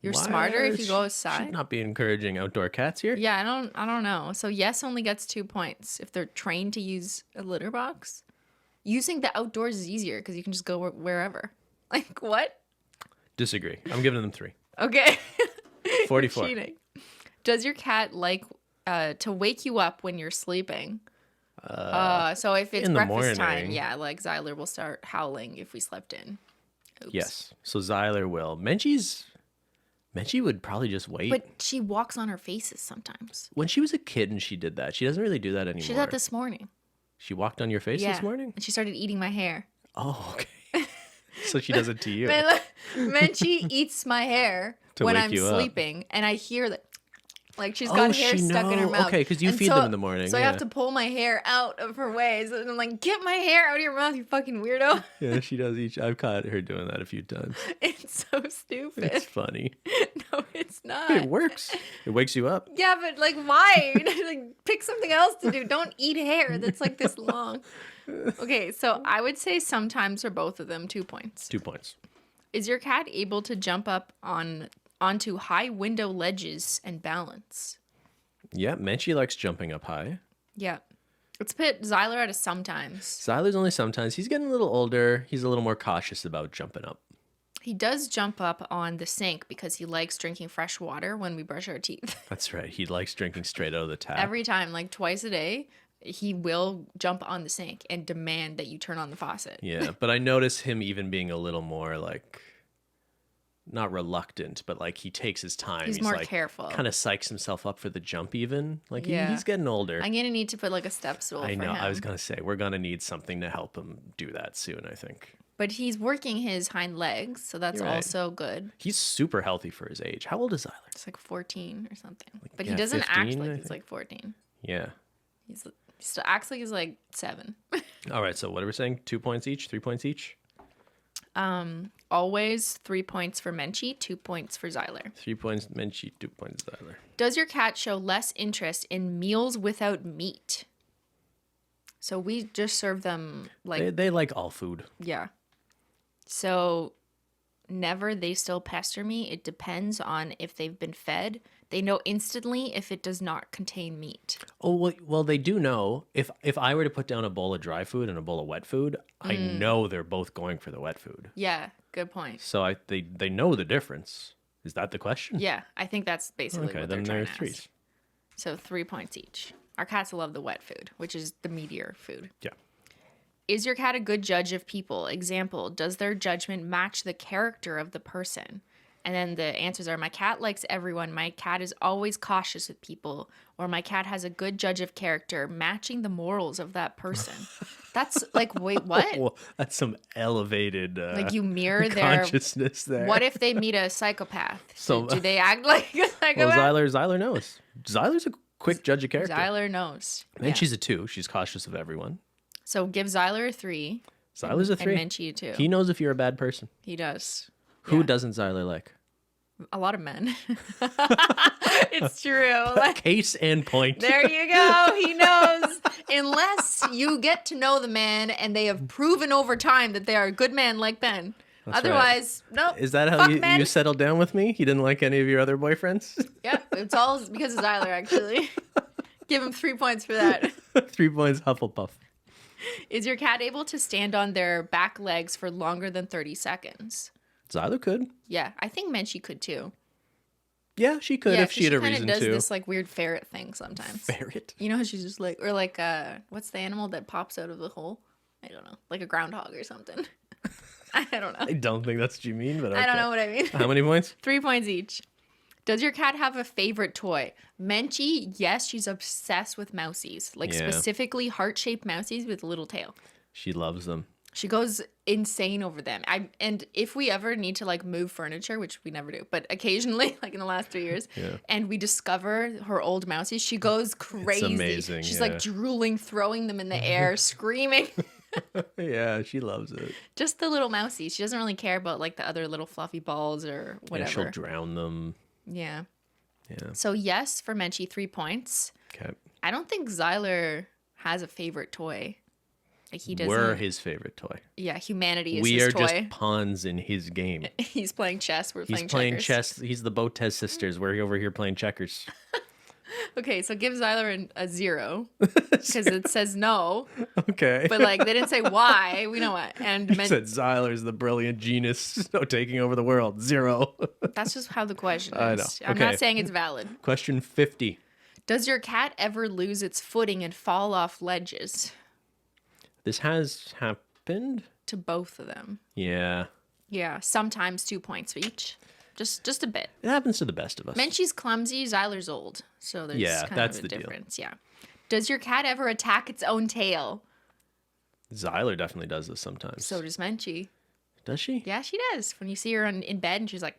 You're smarter if you go outside. Should not be encouraging outdoor cats here. Yeah, I don't know. So yes only gets 2 points if they're trained to use a litter box. Using the outdoors is easier because you can just go wherever. Like, what? Disagree. I'm giving them 3. Okay. 44. Cheating. Does your cat like to wake you up when you're sleeping? So if it's in the breakfast time, morning. yeah, like Zyler will start howling if we slept in. Oops. Yes. So Zyler will. Menchie would probably just wait. But she walks on her faces sometimes. When she was a kid and she did that, she doesn't really do that anymore. She did that this morning. She walked on your face Yeah. this morning? And she started eating my hair. Oh, okay. So she does it to you. Menchie eats my hair To when wake I'm you up. sleeping, and I hear that, like she's got hair stuck in her mouth. Okay, because you And feed so- them in the morning. So I yeah. have to pull my hair out of her ways, and I'm like, "Get my hair out of your mouth, you fucking weirdo!" Yeah, she does each. I've caught her doing that a few times. It's so stupid. It's funny. No, it's not. It works. It wakes you up. Yeah, but like, why? Like, pick something else to do. Don't eat hair that's like this long. Okay, so I would say sometimes for both of them, 2 points. 2 points. Is your cat able to jump up onto high window ledges and balance? Yeah, Menchie likes jumping up high. Yeah. Let's put Zyler at a sometimes. Zyler's only sometimes. He's getting a little older. He's a little more cautious about jumping up. He does jump up on the sink because he likes drinking fresh water when we brush our teeth. That's right. He likes drinking straight out of the tap. Every time, like twice a day, he will jump on the sink and demand that you turn on the faucet. Yeah, but I notice him even being a little more like, not reluctant, but like he takes his time. He's more like, careful. Kind of psychs himself up for the jump even. Like Yeah. he's getting older. I'm going to need to put like a step stool I for know. him. I was going to say, we're going to need something to help him do that soon, I think. But he's working his hind legs, so that's You're right. also good. He's super healthy for his age. How old is Zyler? It's like 14 or something. But yeah, he doesn't act 15, I like he's think. like 14. Yeah. He still acts like he's like 7. All right. So what are we saying? 2 points each? 3 points each? Always 3 points for Menchie, 2 points for Zyler. 3 points Menchie, 2 points Zyler. Does your cat show less interest in meals without meat? So we just serve them like, They like all food. yeah. So never, they still pester me. It depends on if they've been fed. They know instantly if it does not contain meat. Oh, well, they do know. If I were to put down a bowl of dry food and a bowl of wet food, I know they're both going for the wet food. Yeah, good point. So they know the difference. Is that the question? Yeah, I think that's basically Okay, what then they're there trying are to ask. threes. So 3 points each. Our cats love the wet food, which is the meatier food. Yeah. Is your cat a good judge of people? Example, does their judgment match the character of the person? And then the answers are, my cat likes everyone. My cat is always cautious with people. Or my cat has a good judge of character, matching the morals of that person. That's like, wait, what? Well, that's some elevated Like you mirror their... consciousness there. What if they meet a psychopath? So- do they act like a Well, psychopath? Zyler knows. Zyler's a quick judge of character. Zyler knows. And Yeah. she's a 2. She's cautious of everyone. So give Zyler a 3. Zyler's a 3. And Menchie a 2. He knows if you're a bad person. He does. Who Yeah. doesn't Zyler like? A lot of men. It's true. Like, Case and point. there you go. He knows. Unless you get to know the man and they have proven over time that they are a good man like Ben. That's Otherwise, nope. Is that how Fuck you men. settled down with me? He didn't like any of your other boyfriends? Yeah, it's all because of Zyler, actually. Give him 3 points for that. 3 points Hufflepuff. Is your cat able to stand on their back legs for longer than 30 seconds? Zyler could. Yeah, I think Menchie could too. Yeah, she could if she had a reason does to. this like weird ferret thing sometimes. Ferret? You know how she's just like, or like what's the animal that pops out of the hole? I don't know, like a groundhog or something. I don't know. I don't think that's what you mean, but okay. I don't know what I mean. How many points? 3 points each. Does your cat have a favorite toy? Menchie, yes, she's obsessed with mousies, like specifically heart-shaped mousies with a little tail. She loves them. She goes insane over them. And if we ever need to like move furniture, which we never do, but occasionally, like in the last 3 years, and we discover her old mousies, she goes crazy. It's amazing. She's like drooling, throwing them in the air, screaming. Yeah, she loves it. Just the little mousies. She doesn't really care about like the other little fluffy balls or whatever. Yeah, she'll drown them. Yeah. Yeah. So yes for Menchie, 3 points. Okay. I don't think Zyler has a favorite toy. Like he doesn't. We're his favorite toy. Yeah, humanity is we his are toy. just pawns in his game. He's playing chess. We're He's playing playing checkers. chess. He's the Botez sisters. We're over here playing checkers. Okay, so give Zyler a 0 because it says no. Okay. But like they didn't say why. We know what. And You said Zyler's the brilliant genius taking over the world. 0. that's just how the question is. I know. I'm Okay. not saying it's valid. Question 50. Does your cat ever lose its footing and fall off ledges? This has happened. To both of them. Yeah. Yeah, sometimes 2 points each. Just a bit. It happens to the best of us. Menchie's clumsy, Zyler's old. So there's kind that's of a the deal. difference. Yeah. Does your cat ever attack its own tail? Zyler definitely does this sometimes. So does Menchie. Does she? Yeah, she does. When you see her in bed and she's like,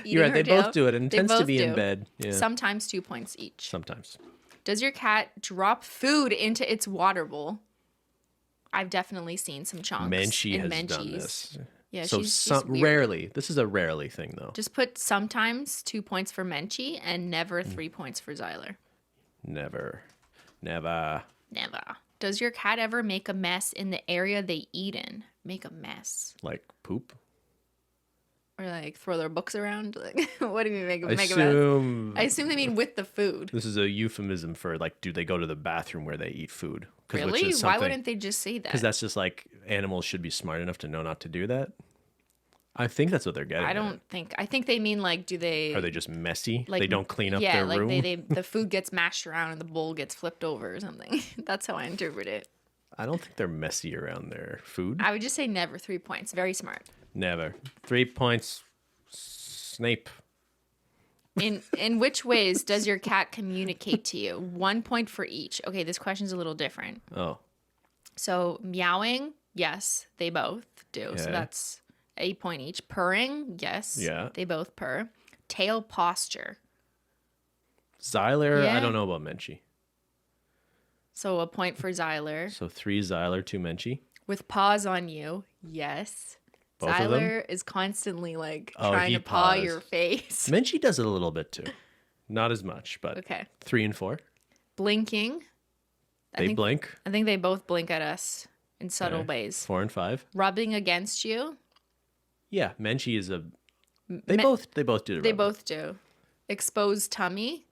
You're right. They both do it. It tends to both be do. in bed. Yeah. Sometimes 2 points each. Sometimes. Does your cat drop food into its water bowl? I've definitely seen some chunks. Menchie in has Menchie's. done this. Yeah, So she's weird. rarely. This is a rarely thing, though. Just put sometimes 2 points for Menchie and never 3 points for Zyler. Never. Never. Does your cat ever make a mess in the area they eat in? Make a mess. Like poop? Or like throw their books around? Like, what do you mean make a mess? I assume they mean with the food. This is a euphemism for like, do they go to the bathroom where they eat food? Really? Why wouldn't they just say that? Because that's just like animals should be smart enough to know not to do that. I think that's what they're getting. I think they mean like, do they? Are they just messy? Like, they don't clean up yeah, their like room? the food gets mashed around and the bowl gets flipped over or something. That's how I interpret it. I don't think they're messy around their food. I would just say never 3 points. Very smart. Never. 3 points. Snape. In which ways does your cat communicate to you? 1 point for each. Okay, this question's a little different. Oh. So meowing, yes, they both do. Okay. So that's a point each. Purring, yes, they both purr. Tail posture. Zyler, Yeah. I don't know about Menchie. So a point for Zyler. So 3 Zyler, 2 Menchie. With paws on you, yes. Both of them? Zyler is constantly like Oh, trying he to paw paws. your face. Menchie does it a little bit too. Not as much, but Okay. 3 and 4. Blinking. They blink. I think they both blink at us in subtle Okay. ways. 4 and 5. Rubbing against you. Yeah, Menchie is a. They both do. The They rubbing. both do. Exposed tummy.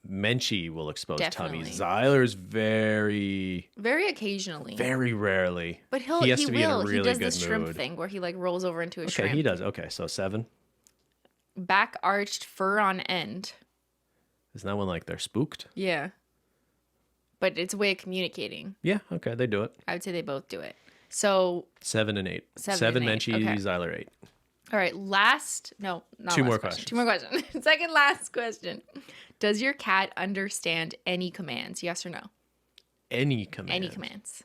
Menchie will expose Definitely. tummy. Zyler's very Occasionally. very rarely. But he has to be in a will. really He does good the shrimp mood. thing where he like rolls over into a Okay, shrimp. he does. Okay, so 7. Back arched, fur on end. Isn't that when like they're spooked? Yeah. But it's a way of communicating. Yeah. Okay, they do it. I would say they both do it. So 7 and 8. 7 and 8, Menchie, okay. Zyler 8. all right, last no, not Two last more question. questions. 2 more questions. Second last question. Does your cat understand any commands? Yes or no? Any command. Any commands.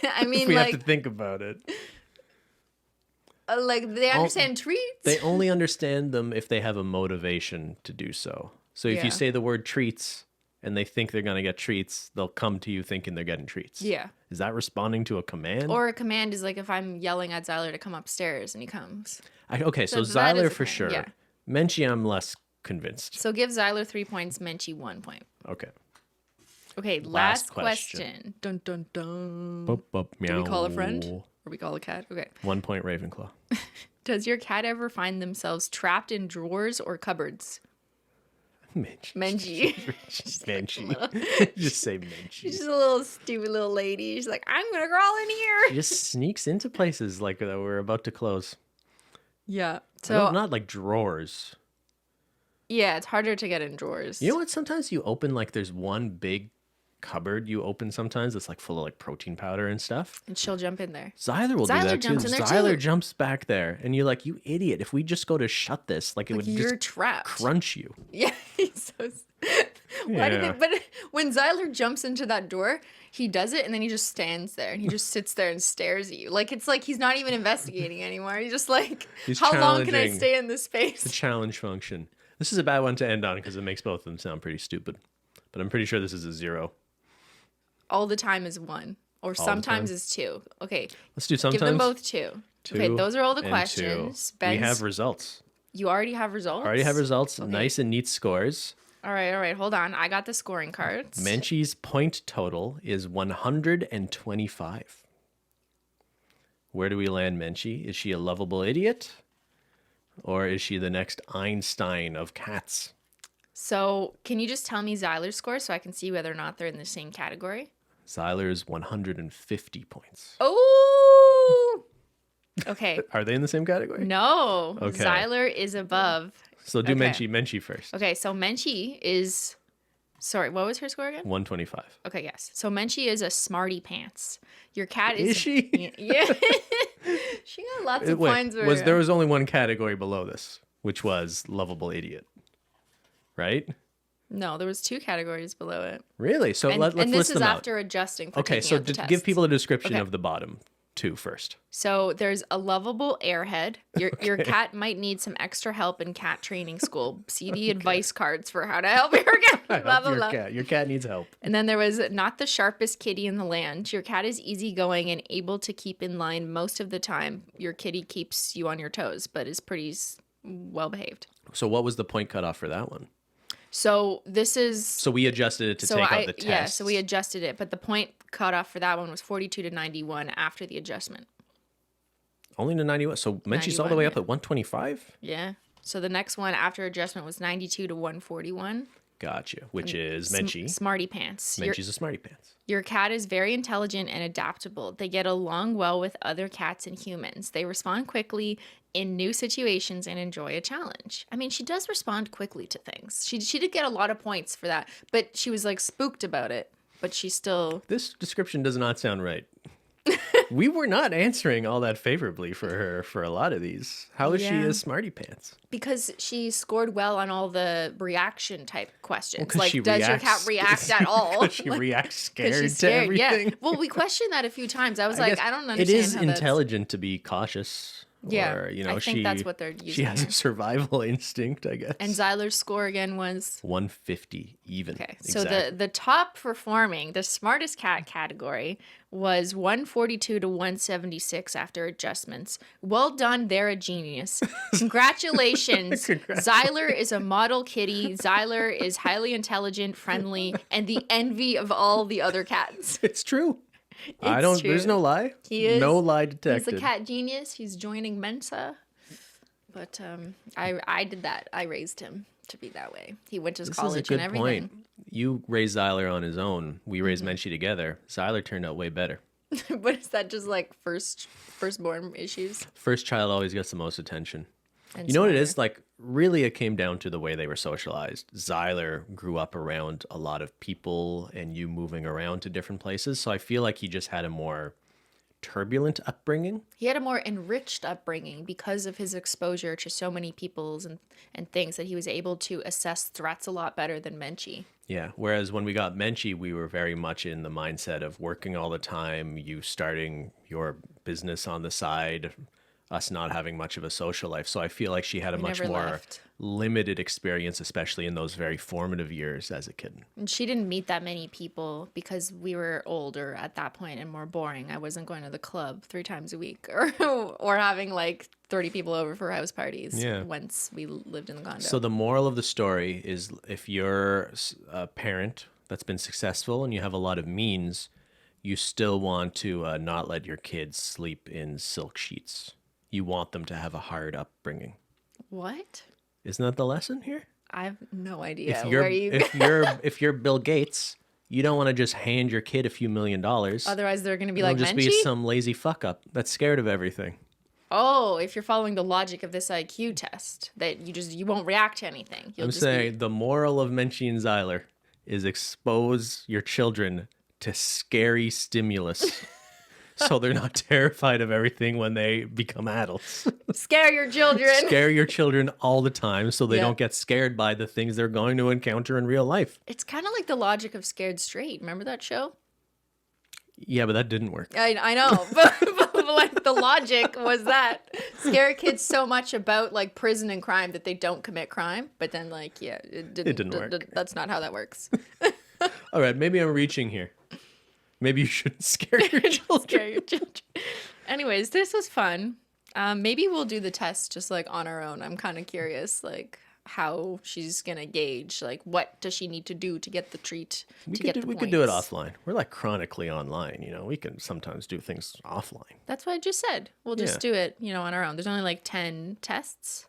I mean, we like, have to think about it. like they understand treats. They only understand them if they have a motivation to do so. So if Yeah. you say the word treats and they think they're going to get treats, they'll come to you thinking they're getting treats. Yeah. Is that responding to a command? Or a command is like if I'm yelling at Zyler to come upstairs and he comes. Okay, so So that is Zyler a for command, sure. yeah. Menchie, I'm less convinced. So give Zyler 3 points, Menchie 1 point. Okay. Okay, last question. Dun dun dun. Bup, bup, Do we call a meow. friend? Or we call a cat? Okay. 1 point Ravenclaw. Does your cat ever find themselves trapped in drawers or cupboards? Menchie. Menchie. Just say Menchie. She's just a little stupid little lady. She's like, I'm gonna crawl in here. She just sneaks into places like that we're about to close. Yeah. I So don't- not like drawers. yeah, it's harder to get in drawers. You know what? Sometimes you open like there's one big cupboard you open sometimes that's like full of like protein powder and stuff. And she'll jump in there. Zyler will do Zyler that too. jumps in there Zyler too. jumps back there, and you're like, you idiot! If we just go to shut this, like it Like would you're just trapped. crunch you. Yeah, he's so. Why did Yeah. it? But when Zyler jumps into that door, he does it, and then he just stands there, and he just sits there and stares at you. Like it's like he's not even investigating anymore. He's just like, He's how long can I challenging stay in this space? The challenge function. This is a bad one to end on because it makes both of them sound pretty stupid. But I'm pretty sure this is a 0. All the time is 1, or the sometimes time? is 2. Okay, Let's do sometimes. give them both 2. Okay, 2 those are all the and questions. 2. We Ben's, have results. you already have results. Already have results. Okay. Nice and neat scores. All right. Hold on, I got the scoring cards. Menchie's point total is 125. Where do we land Menchie? Is she a lovable idiot? Or is she the next Einstein of cats? So, can you just tell me Zyler's score so I can see whether or not they're in the same category? Zyler's 150 points. Oh! Okay. Are they in the same category? No. Okay. Zyler is above. So do Okay. Menchie first. Okay, so Menchie is. Sorry, what was her score again? 125. Okay, yes. So Menchie is a smarty pants. Your cat is. Is she? Yeah. She got lots of points. Wait, there was only one category below this, which was lovable idiot. Right? No, there was 2 categories below it. Really? So And, let's and this list is them out. after adjusting for Okay, taking so out the give tests. people a description Okay. of the bottom 2 first. So there's a lovable airhead. Your cat might need some extra help in cat training school. See the advice cards for how to help your cat. Blah, blah, your blah. cat. Your cat needs help. And then there was not the sharpest kitty in the land. Your cat is easygoing and able to keep in line most of the time. Your kitty keeps you on your toes, but is pretty well behaved. So what was the point cutoff for that one? So this is So we adjusted it to take out the test. yeah. So we adjusted it, but the point cutoff for that one was 42 to 91 after the adjustment. Only to 91. So Menchie's all the 91, way up yeah. at 125? Yeah. So the next one after adjustment was 92 to 141. Gotcha. Which is Menchie. Smarty pants. Menchie's a smarty pants. Your cat is very intelligent and adaptable. They get along well with other cats and humans. They respond quickly in new situations and enjoy a challenge. I mean, she does respond quickly to things. She did get a lot of points for that, but she was like spooked about it. But she still. This description does not sound right. We were not answering all that favorably for her for a lot of these. How is she Yeah. a smarty pants? Because she scored well on all the reaction type questions. 'cause Like, she does your cat reacts- react at all? Because she Like, reacts 'cause scared she's to scared. everything. Yeah. Well, we questioned that a few times. I was like, guess I don't understand. It is how that's- intelligent to be cautious. Yeah, Or, you know, I think that's what they're using She has there. a survival instinct, I guess. And Zyler's score again was 150 even. okay. So Exactly. the top performing, the smartest cat category was 142 to 176 after adjustments. Well done, they're a genius. Congratulations. Congrats. Zyler is a model kitty. Zyler is highly intelligent, friendly, and the envy of all the other cats. It's true. It's There's true. no lie. He is. No lie He's detected. a cat genius. He's joining Mensa. But I did that. I raised him to be that way. He went to This is college a good and everything. point. You raised Zyler on his own. We raised Mm-hmm. Menchie together. Zyler turned out way better. But is that just like firstborn issues? First child always gets the most attention. And You know what it smarter? is? Like, really, it came down to the way they were socialized. Zyler grew up around a lot of people and you moving around to different places. So I feel like he just had a more turbulent upbringing. He had a more enriched upbringing because of his exposure to so many peoples and things that he was able to assess threats a lot better than Menchie. Yeah. Whereas when we got Menchie, we were very much in the mindset of working all the time, you starting your business on the side, us not having much of a social life. So I feel like she had a We much never more left. limited experience, especially in those very formative years as a kid. And she didn't meet that many people because we were older at that point and more boring. I wasn't going to the club 3 times a week or having like 30 people over for house parties Yeah. once we lived in the condo. So the moral of the story is if you're a parent that's been successful and you have a lot of means, you still want to not let your kids sleep in silk sheets. You want them to have a hard upbringing. What? Isn't that the lesson here? I have no idea If you're where you if you're Bill Gates, you don't want to just hand your kid a few $1 million. Otherwise they're going to be It'll like just Menchie? be some lazy fuck up that's scared of everything. Oh, if you're following the logic of this IQ test, that you won't react to anything. You'll I'm just saying the moral of Menchie and Zyler is expose your children to scary stimulus so they're not terrified of everything when they become adults. scare your children. Scare your children all the time so they Yeah. don't get scared by the things they're going to encounter in real life. It's kind of like the logic of Scared Straight. Remember that show? Yeah, but that didn't work. I know, but like the logic was that scare kids so much about like prison and crime that they don't commit crime. But then like, yeah, it didn't work. That's not how that works. All right, maybe I'm reaching here. Maybe you shouldn't scare your children. Scare your children. Anyways, this was fun. Maybe we'll do the test just like on our own. I'm kind of curious, like how she's gonna gauge, like what does she need to do to get the treat, We get the could do it points. offline. We're like chronically online, you know. We can sometimes do things offline. That's what I just said. We'll just Yeah. do it, on our own. There's only like 10 tests.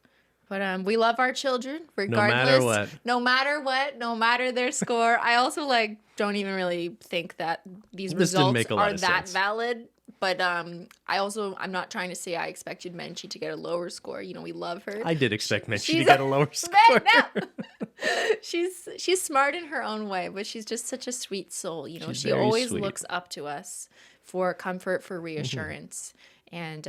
But we love our children matter regardless. what. No matter what, no matter their score. I also like don't even really think that these This didn't results make a lot are of that sense. valid. But I'm not trying to say I expected Menchie to get a lower score. We love her. I did expect Menchie to She's get a lower score. No. She's smart in her own way, but she's just such a sweet soul. She's She very always sweet. looks up to us for comfort, for reassurance, and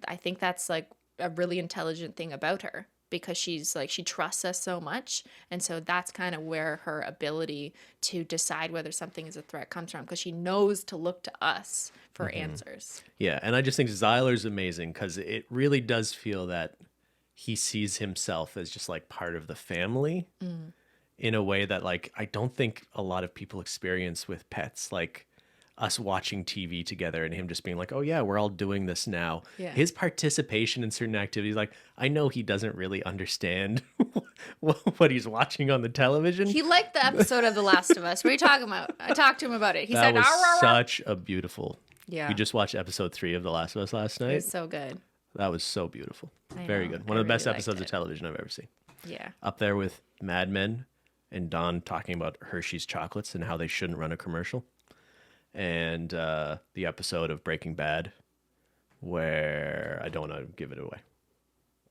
I think that's like a really intelligent thing about her because she's like she trusts us so much, and so that's kind of where her ability to decide whether something is a threat comes from because she knows to look to us for answers. Yeah, and I just think Zyler's amazing because it really does feel that he sees himself as just like part of the family in a way that like I don't think a lot of people experience with pets, like us watching TV together and him just being like, oh yeah, we're all doing this now. Yeah. His participation in certain activities, like I know he doesn't really understand what he's watching on the television. He liked the episode of The Last of Us. What are you talking about? I talked to him about it. He that said, was "Arr, arr, arr." such a beautiful. Yeah. We just watched episode 3 of The Last of Us last It night. was so good. That was so beautiful. I Very know. good. One I of the best really liked episodes of it. television I've ever seen. Yeah. Up there with Mad Men and Don talking about Hershey's chocolates and how they shouldn't run a commercial. And the episode of Breaking Bad where I don't want to give it away.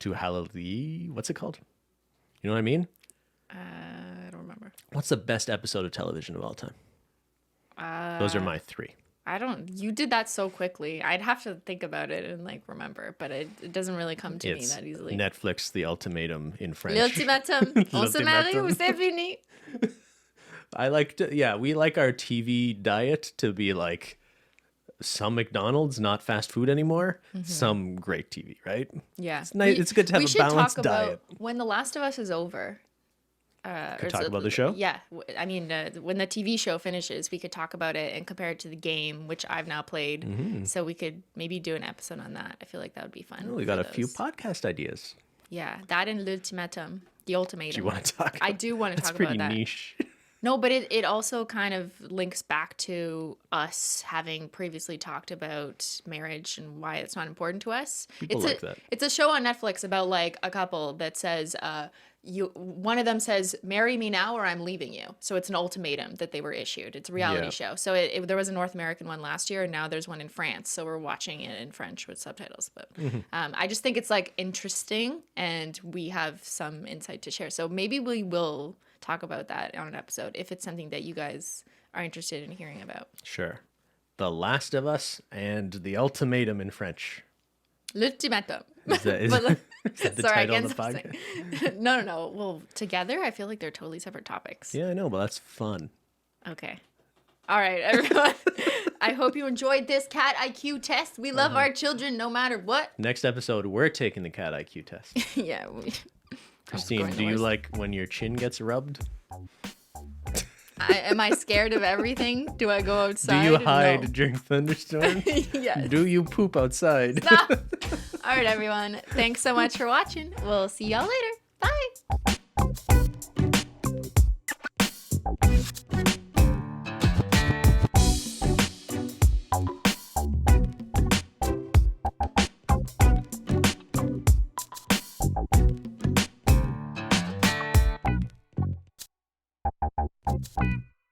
To Hallelujah. What's it called? You know what I mean? I don't remember. What's the best episode of television of all time? Those are my 3. You did that so quickly. I'd have to think about it and like remember, but it doesn't really come to me It's that easily. Netflix, The Ultimatum in French. L'ultimatum. On se marie ou L'ultimatum. c'est fini. I like to, yeah, we like our TV diet to be like some McDonald's, not fast food anymore, some great TV, right? Yeah. It's nice. It's good to have we a should balanced talk diet. About when The Last of Us is over. Could talk about the show? Yeah. I mean, when the TV show finishes, we could talk about it and compare it to the game, which I've now played. So we could maybe do an episode on that. I feel like that would be fun. Oh, we got a few podcast ideas. Yeah. That and L'ultimatum. The ultimatum. Do you want to talk? I do want to That's talk pretty about that. niche. No, but it also kind of links back to us having previously talked about marriage and why it's not important to us. People like that. It's a show on Netflix about like a couple that says one of them says, "Marry me now or I'm leaving you." So it's an ultimatum that they were issued. It's a reality Yeah. show. So there was a North American one last year, and now there's one in France. So we're watching it in French with subtitles. But I just think it's like interesting, and we have some insight to share. So maybe we will talk about that on an episode if it's something that you guys are interested in hearing about. Sure. The Last of Us and The Ultimatum in French. L'ultimatum. Is that, is, But- is that the Sorry, I title of can't the stop podcast? saying- No. Well, together, I feel like they're totally separate topics. Yeah, I know, but that's fun. Okay. All right, everyone. I hope you enjoyed this cat IQ test. We love our children no matter what. Next episode, we're taking the cat IQ test. Yeah. Christine, going do you worse. like when your chin gets rubbed? Am I scared of everything? Do I go Do outside? you hide No. during thunderstorms? Yes. Do you poop outside? Stop. All right, everyone. Thanks so much for watching. We'll see y'all later. Bye.